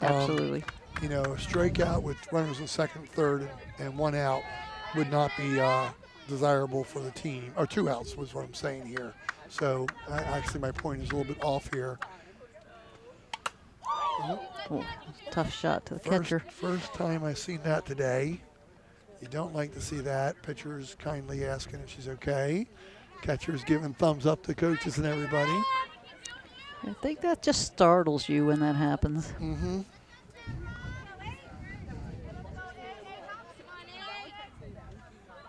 Absolutely. You know, a strikeout with runners in second, third, and 1 out would not be desirable for the team. Or 2 outs was what I'm saying here. So actually my point is a little bit off here. Oh, tough shot to the catcher. First time I've seen that today. You don't like to see that. Pitcher's kindly asking if she's okay. Catcher's giving thumbs up to coaches and everybody. I think that just startles you when that happens. Mm-hmm.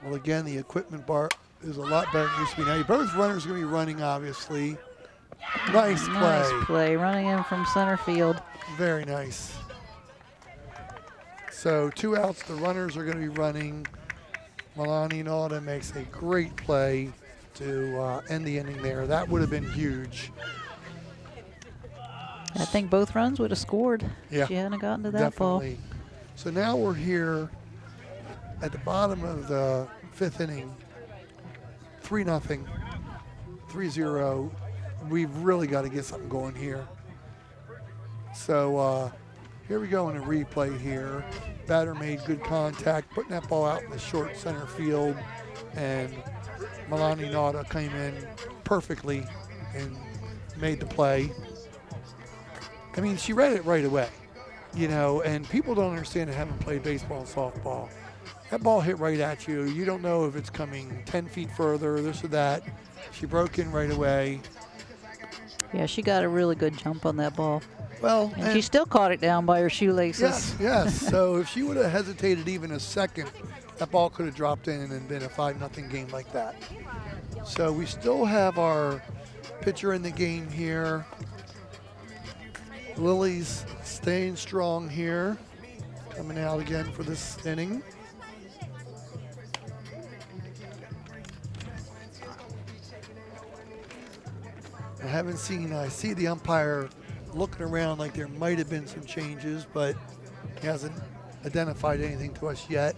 Well, again, the equipment bar is a lot better than it used to be. Now, both runners are going to be running, obviously. Nice play. Nice play, running in from center field. Very nice. So 2 outs, the runners are going to be running. Melanie Nauta makes a great play to end the inning there. That would have been huge. I think both runs would have scored. Yeah, she hadn't gotten to that definitely. ball. So now we're here at the bottom of the 5th inning. 3-0, 3-0. We've really got to get something going here. So here we go in a replay here. Batter made good contact, putting that ball out in the short center field, and Melanie Nauta came in perfectly and made the play. I mean, she read it right away, you know, and people don't understand that haven't played baseball and softball. That ball hit right at you. You don't know if it's coming 10 feet further, this or that. She broke in right away. Yeah, she got a really good jump on that ball. Well, and she still caught it down by her shoelaces. Yes, yes. So if she would have hesitated even a second, that ball could have dropped in and been a 5-0 game like that. So we still have our pitcher in the game here. Lily's staying strong here, coming out again for this inning. I see the umpire looking around like there might have been some changes, but he hasn't identified anything to us yet.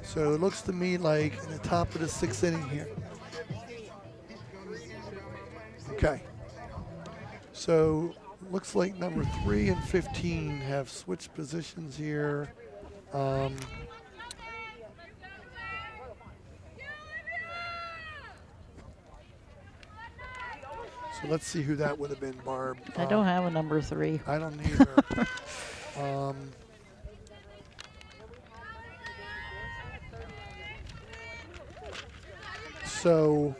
So it looks to me like in the top of the 6th inning here. Okay. So looks like number 3 and 15 have switched positions here. So let's see who that would have been, Barb. I don't have a number 3. I don't either. So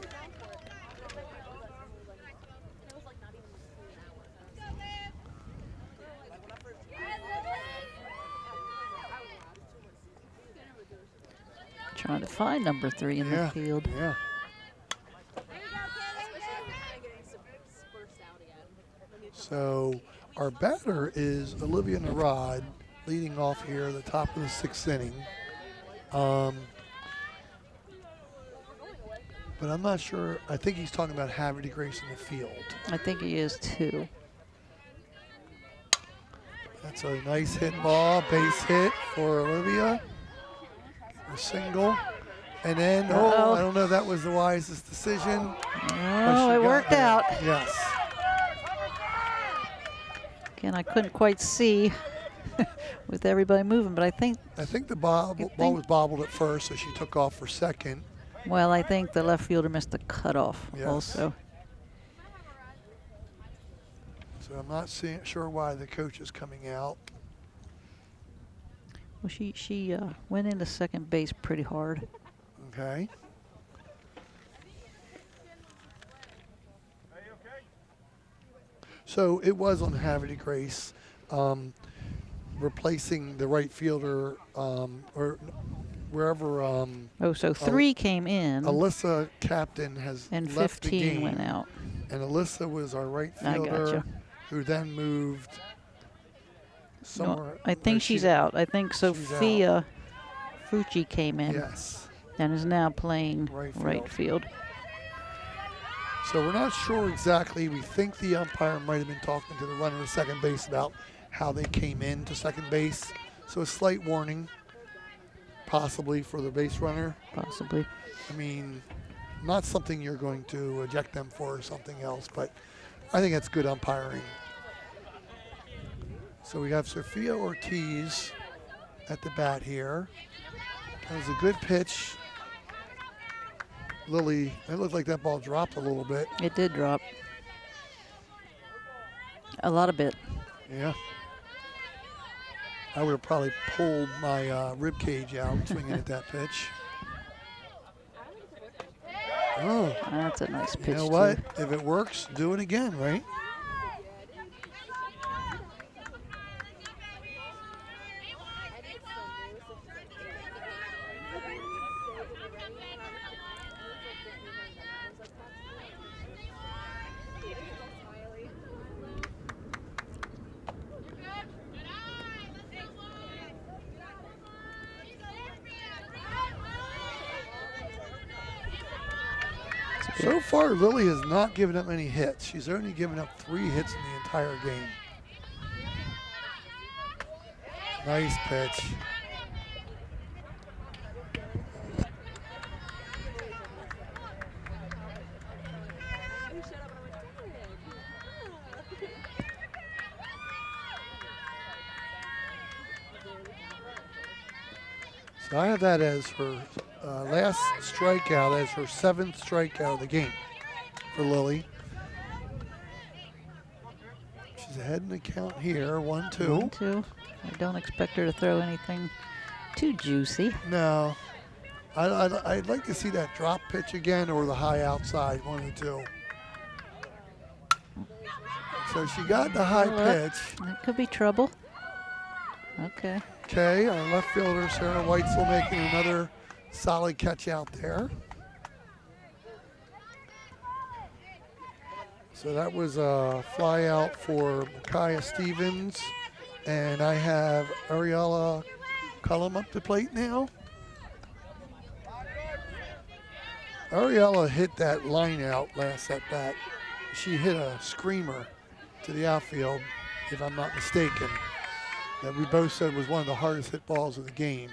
Trying to find number 3 in the field. Yeah. So our batter is Olivia Narad, leading off here at the top of the 6th inning. But I'm not sure. I think he's talking about Havre Grace in the field. I think he is too. That's a nice hit ball, base hit for Olivia. A single. And then, I don't know if that was the wisest decision. Oh, it worked out. Yes. Again, I couldn't quite see with everybody moving, but I think the ball was bobbled at first, so she took off for second. well, I think the left fielder missed the cutoff also. So I'm not sure why the coach is coming out. Well, she went into second base pretty hard. Okay. So it was on Havre Grace, replacing the right fielder or wherever. So 3 came in. Alyssa Captain has and left 15 the game, went out. and Alyssa was our right I fielder, gotcha. who then moved somewhere. No, I think she's out. I think Sophia Fucci came in. Yes. And is now playing right field. So we're not sure exactly. We think the umpire might have been talking to the runner at second base about how they came in to second base. So a slight warning, possibly for the base runner. Possibly. I mean, not something you're going to eject them for or something else, but I think that's good umpiring. So we have Sophia Ortiz at the bat here. That was a good pitch. Lily, it looked like that ball dropped a little bit. It did drop. A lot of bit. Yeah. I would have probably pulled my rib cage out swinging at that pitch. Oh. That's a nice pitch. You know what? If it works, do it again, right? So far, Lily has not given up any hits. She's only given up 3 hits in the entire game. Nice pitch. So I have that as her last strikeout, as her 7th strikeout of the game for Lily. She's ahead in the count here, 1-2. 1-2. I don't expect her to throw anything too juicy. No. I'd like to see that drop pitch again or the high outside, 1 of the 2. So she got the high pitch. That could be trouble. Okay. Okay, our left fielder, Sarah Weitzel, making another solid catch out there. So that was a fly out for Micaiah Stevens. And I have Ariella Cullum up the plate now. Ariella hit that line out last at bat. She hit a screamer to the outfield, if I'm not mistaken, that we both said was one of the hardest hit balls of the game.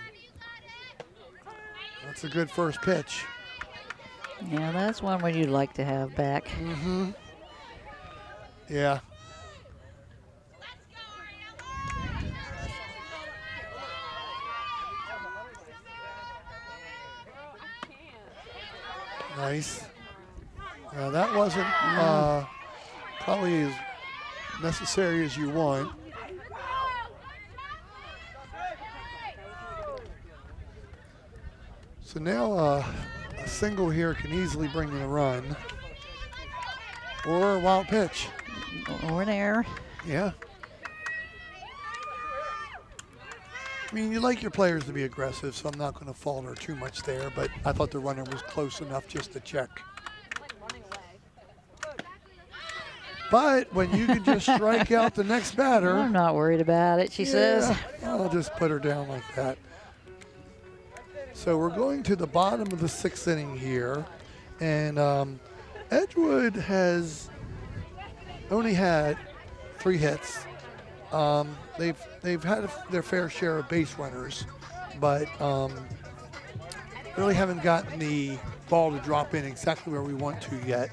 That's a good first pitch. Yeah, that's one where you'd like to have back. Mm-hmm. Yeah. Nice. Now that wasn't probably as necessary as you want. So now a single here can easily bring in a run. Or a wild pitch. Or an error. Yeah. I mean, you like your players to be aggressive, so I'm not going to fault her too much there, but I thought the runner was close enough just to check. But when you can just strike out the next batter. I'm not worried about it, she says. I'll just put her down like that. So we're going to the bottom of the 6th inning here. And Edgewood has only had 3 hits. They've had their fair share of base runners, but really haven't gotten the ball to drop in exactly where we want to yet.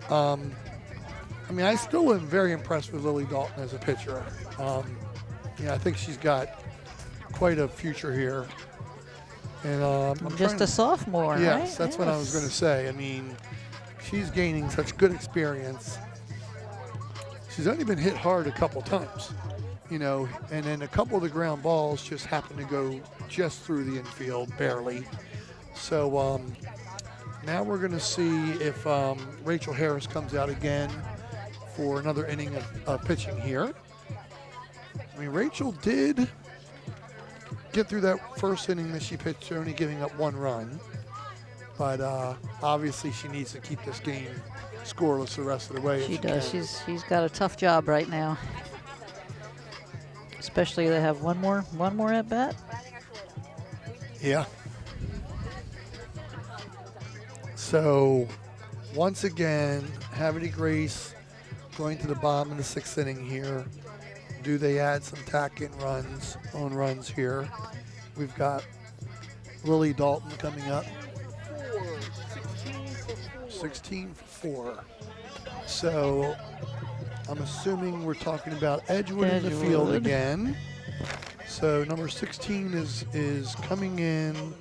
I mean, I still am very impressed with Lily Dalton as a pitcher. I think she's got quite a future here. And I'm Just a sophomore, yes, right? That's what I was going to say. I mean, she's gaining such good experience. She's only been hit hard a couple times, and then a couple of the ground balls just happen to go just through the infield, barely. So now we're going to see if Rachel Harris comes out again for another inning of pitching here. I mean, Rachel did get through that first inning that she pitched, only giving up 1 run. But obviously she needs to keep this game scoreless the rest of the way. She does. She's got a tough job right now. Especially they have one more at bat. Yeah. So once again, Havre Grace going to the bottom of the 6th inning here. Do they add some tack-in runs here? We've got Lily Dalton coming up. 16 for 4. So I'm assuming we're talking about Edgewood in the field Edgewood. again. So number 16 is coming in.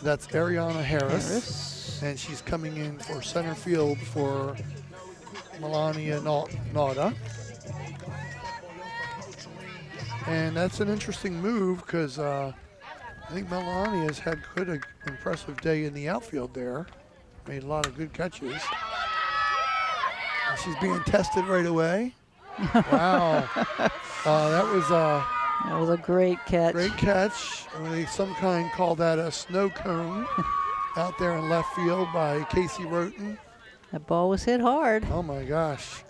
That's Ariana Harris. And she's coming in for center field for Melania Nauta. And that's an interesting move because I think Melania has had quite an impressive day in the outfield there. Made a lot of good catches. And she's being tested right away. Wow. That was a great catch. Great catch. Some kind call that a snow cone out there in left field by Casey Roten. That ball was hit hard. Oh my gosh.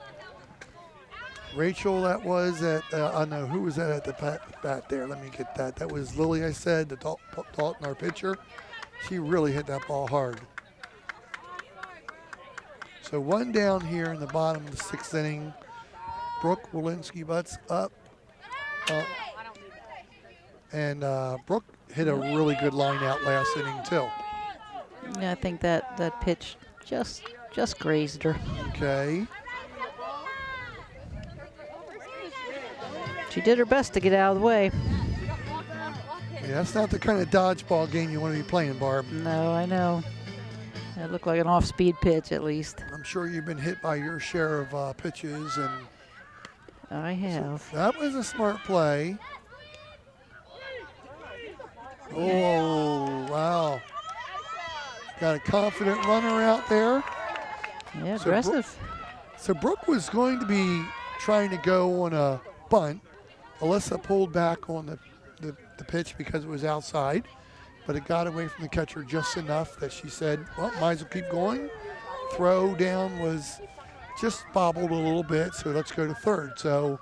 Rachel, that was at, I know, who was that at the bat there? Let me get that. That was Lily, I said, the Dalton, our pitcher. She really hit that ball hard. So 1 down here in the bottom of the 6th inning. Brooke Walensky butts up. And Brooke hit a really good line out last inning too. Yeah, I think that pitch just grazed her. Okay. She did her best to get out of the way. Yeah, that's not the kind of dodgeball game you want to be playing, Barb. No, I know. That looked like an off-speed pitch, at least. I'm sure you've been hit by your share of pitches, and I have. so that was a smart play. Oh, wow. Got a confident runner out there. Yeah, So aggressive. So Brooke was going to be trying to go on a bunt. Alyssa pulled back on the pitch because it was outside, but it got away from the catcher just enough that she said, well, might as well keep going. Throw down was just bobbled a little bit, so let's go to third. So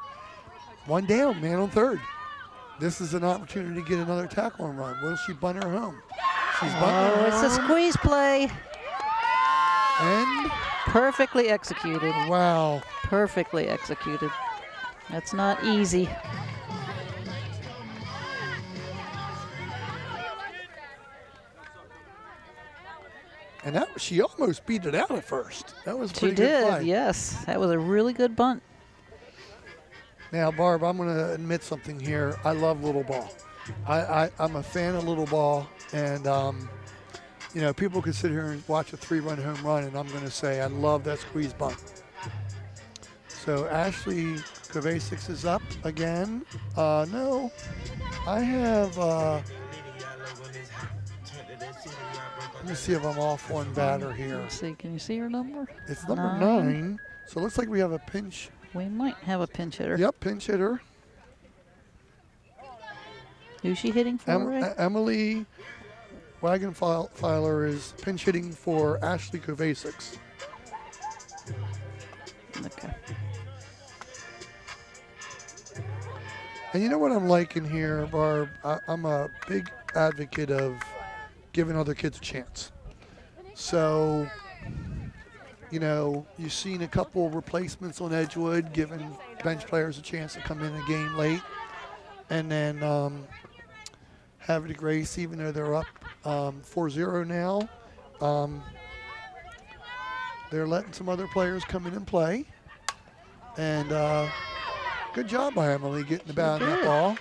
1 down, man on third. This is an opportunity to get another tackle and run. Will she bunt her home? She's bunting her Oh, it's a home. squeeze play. And Perfectly executed. wow. Perfectly executed. That's not easy. And she almost beat it out at first. That was a She pretty good play. did, yes. That was a really good bunt. Now, Barb, I'm going to admit something here. I love little ball. I'm a fan of little ball, and people could sit here and watch a 3-run home run, and I'm going to say I love that squeeze bunt. So Ashley Kovacic is up again. No, I have. Let me see if I'm off one batter here. Let's see, can you see her number? It's number 9. So it looks like we have a pinch. We might have a pinch hitter. Yep, pinch hitter. Who's she hitting for, Ray? Emily Wagenfiler is pinch hitting for Ashley Kovacic. Okay. And you know what I'm liking here, Barb? I'm a big advocate of giving other kids a chance. So, you know, you've seen a couple replacements on Edgewood, giving bench players a chance to come in a game late. And then Havre Grace, even though they're up 4-0 now, they're letting some other players come in and play. And good job by Emily getting the bat on that ball.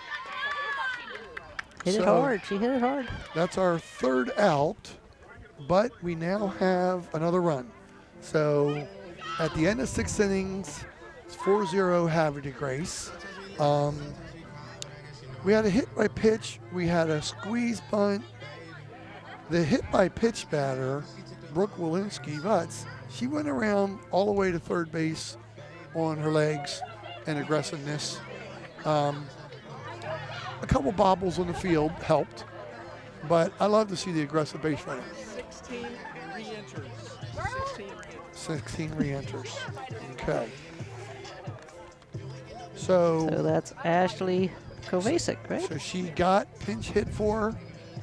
Hit it hard. She hit it hard. That's our third out, but we now have another run. So at the end of 6 innings, it's 4-0 Havre Grace. We had a hit by pitch. We had a squeeze bunt. The hit by pitch batter, Brooke Walensky-Butts, she went around all the way to third base on her legs and aggressiveness. A couple bobbles on the field helped, but I love to see the aggressive base running. 16 re-enters. 16 re-enters. Okay. So that's Ashley Kovacic, right? So she got pinch hit for,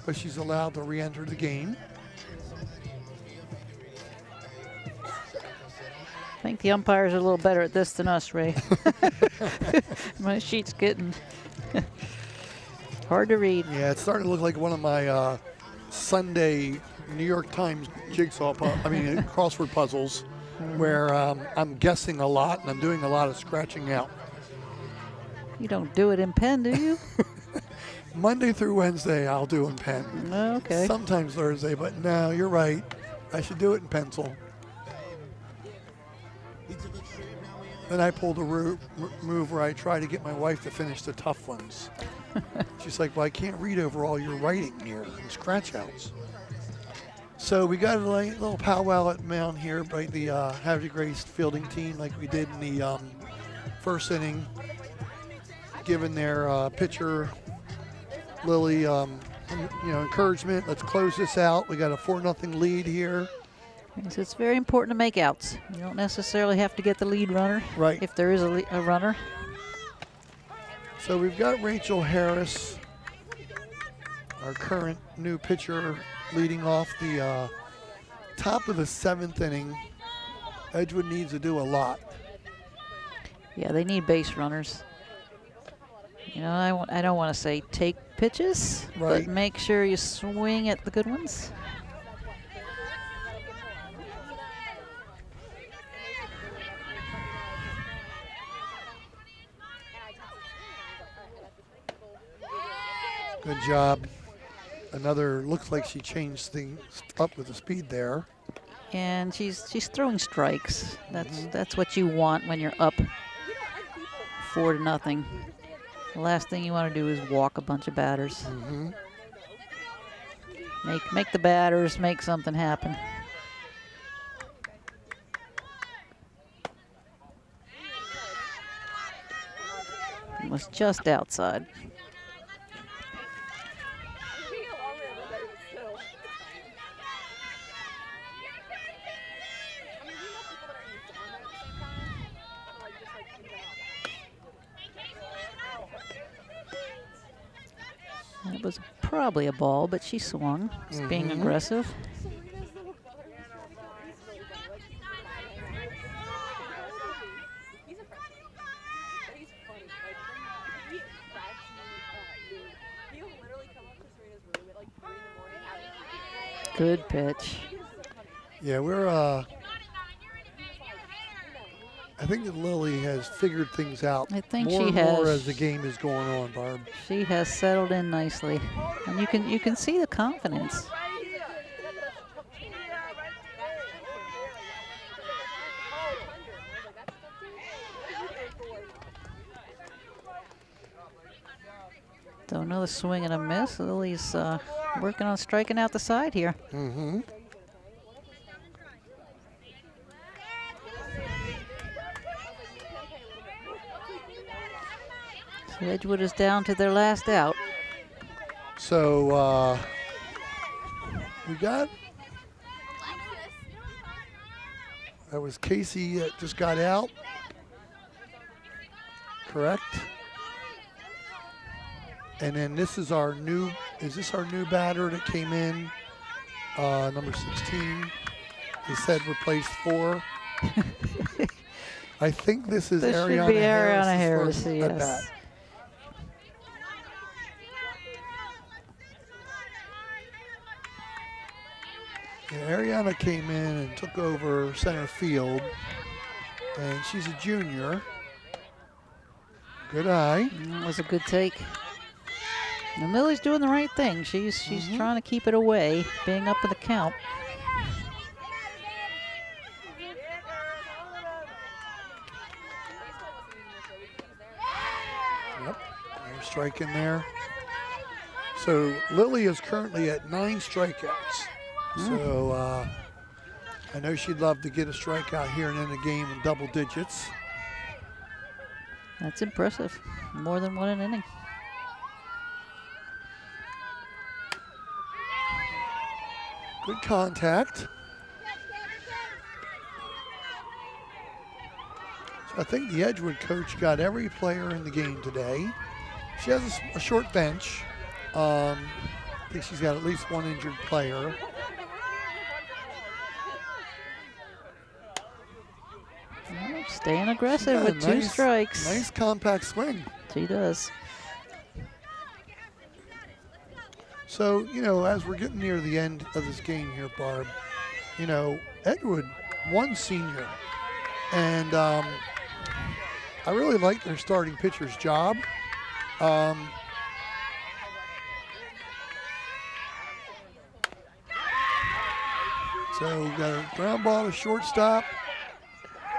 but she's allowed to re-enter the game. I think the umpires are a little better at this than us, Ray. My sheet's getting hard to read. Yeah, it's starting to look like one of my Sunday New York Times crossword puzzles, where I'm guessing a lot and I'm doing a lot of scratching out. You don't do it in pen, do you? Monday through Wednesday, I'll do in pen. Okay. Sometimes Thursday, but no, you're right. I should do it in pencil. Then I pulled a move where I try to get my wife to finish the tough ones. She's like, well, I can't read over all your writing here and scratch outs. So we got a little powwow at mound here by the Havre Grace fielding team like we did in the first inning, giving their pitcher, Lily, encouragement. Let's close this out. We got a 4-0 lead here. So it's very important to make outs. You don't necessarily have to get the lead runner, Right. if there is a runner. So we've got Rachel Harris, our current new pitcher, leading off the top of the 7th inning. Edgewood needs to do a lot. Yeah, they need base runners. You know, I don't want to say take pitches, Right. but make sure you swing at the good ones. Good job. Looks like she changed things up with the speed there. And she's throwing strikes. That's what you want when you're up 4-0. The last thing you want to do is walk a bunch of batters. Mm-hmm. Make the batters make something happen. It was just outside. It was probably a ball, but she swung. It's being aggressive. Good pitch. Yeah, I think that Lily has figured things out. I think more she and has. more as the game is going on, Barb. She has settled in nicely, and you can see the confidence. So another swing and a miss. Lily's working on striking out the side here. Mm-hmm. So Edgewood is down to their last out. So we got, that was Casey that just got out. Correct. And then this is our new, is this our new batter that came in? Number 16. They said replaced 4. I think this is This should be Ariana Ariana Harris' Harris, first at bat. yes. Yeah, Ariana came in and took over center field, and she's a junior. Good eye. That was a good take. And Millie's doing the right thing. She's trying to keep it away, being up in the count. Yep, there's a strike in there. So Lily is currently at 9 strikeouts. So I know she'd love to get a strikeout here and end the game in double digits. That's impressive. More than one an inning. Good contact. So I think the Edgewood coach got every player in the game today. She has a short bench. I think she's got at least one injured player. Well, staying aggressive She's got with a 2 nice- strikes. Nice compact swing. She does. So, you know, as we're getting near the end of this game here, Barb, you know, Edgewood, one senior. And I really like their starting pitcher's job. So we got a ground ball to shortstop.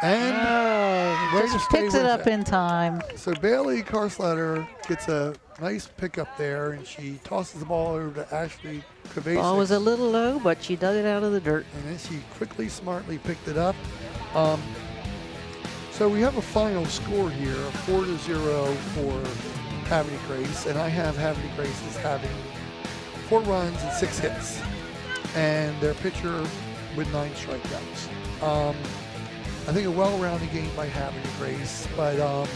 And way to Just stay picks it with up in time. So Bailey Karsletter gets a nice pickup there, and she tosses the ball over to Ashley Kovacic. Ball was a little low, but she dug it out of the dirt. And then she quickly, smartly picked it up. So we have a final score here, 4-0 for Havre Grace, and I have Havre Grace as having 4 runs and 6 hits, and their pitcher with 9 strikeouts. I think a well-rounded game by Havre Grace, but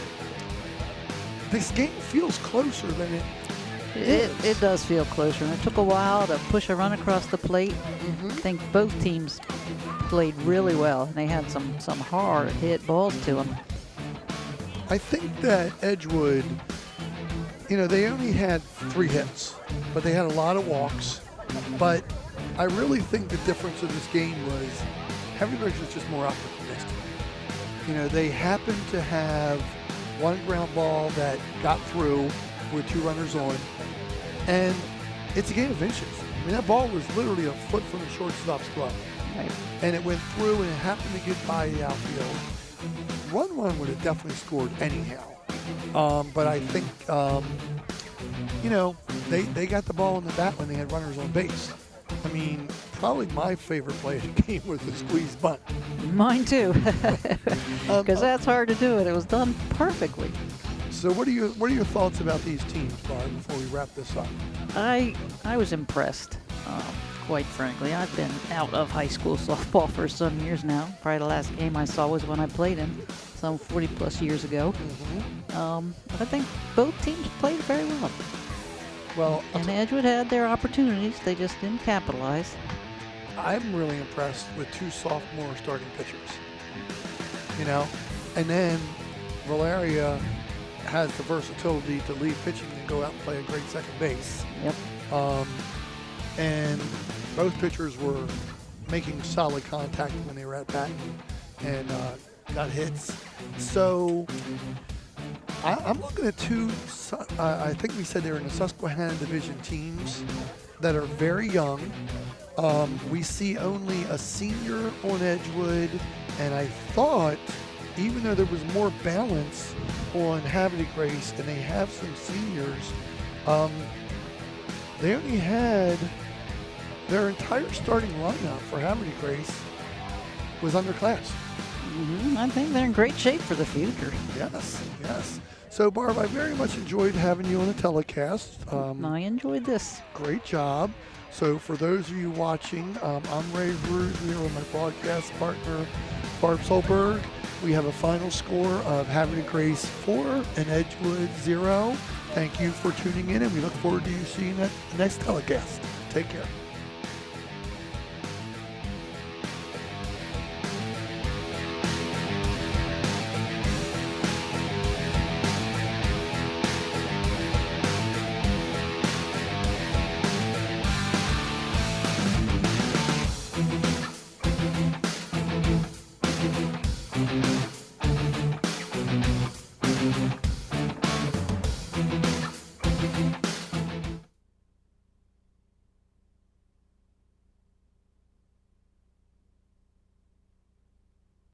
this game feels closer than it is. It does feel closer, and it took a while to push a run across the plate. I think both teams played really well, and they had some hard hit balls to them. I think that Edgewood, you know, they only had 3 hits, but they had a lot of walks. But I really think the difference of this game was Havre Grace was just more opportunistic. You know, they happened to have one ground ball that got through with 2 runners on, and it's a game of inches. I mean, that ball was literally a foot from the shortstop's glove. Right. And it went through, and it happened to get by the outfield. One run would have definitely scored anyhow. But I think, you know, they got the ball in the bat when they had runners on base. I mean, probably my favorite play of the game was the squeeze bunt. Mine too, because that's hard to do, and it was done perfectly. So what are your thoughts about these teams, Barb, before we wrap this up? I was impressed, quite frankly. I've been out of high school softball for some years now. Probably the last game I saw was when I played in, some 40 plus years ago. But I think both teams played very well. Well, And Edgewood had their opportunities, they just didn't capitalize. I'm really impressed with 2 sophomore starting pitchers. You know, and then Valeria has the versatility to leave pitching and go out and play a great second base. Yep. And both pitchers were making solid contact when they were at bat and got hits. So I'm looking at 2, I think we said they were in the Susquehanna Division teams that are very young. We see only a senior on Edgewood, and I thought, even though there was more balance on Havre Grace and they have some seniors, they only had their entire starting lineup for Havre Grace was underclass. I think they're in great shape for the future. Yes, yes. So, Barb, I very much enjoyed having you on the telecast. I enjoyed this. Great job. So, for those of you watching, I'm Ray Havre here with my broadcast partner, Barb Solberg. We have a final score of Havre Grace 4 and Edgewood 0. Thank you for tuning in, and we look forward to you seeing that next telecast. Take care.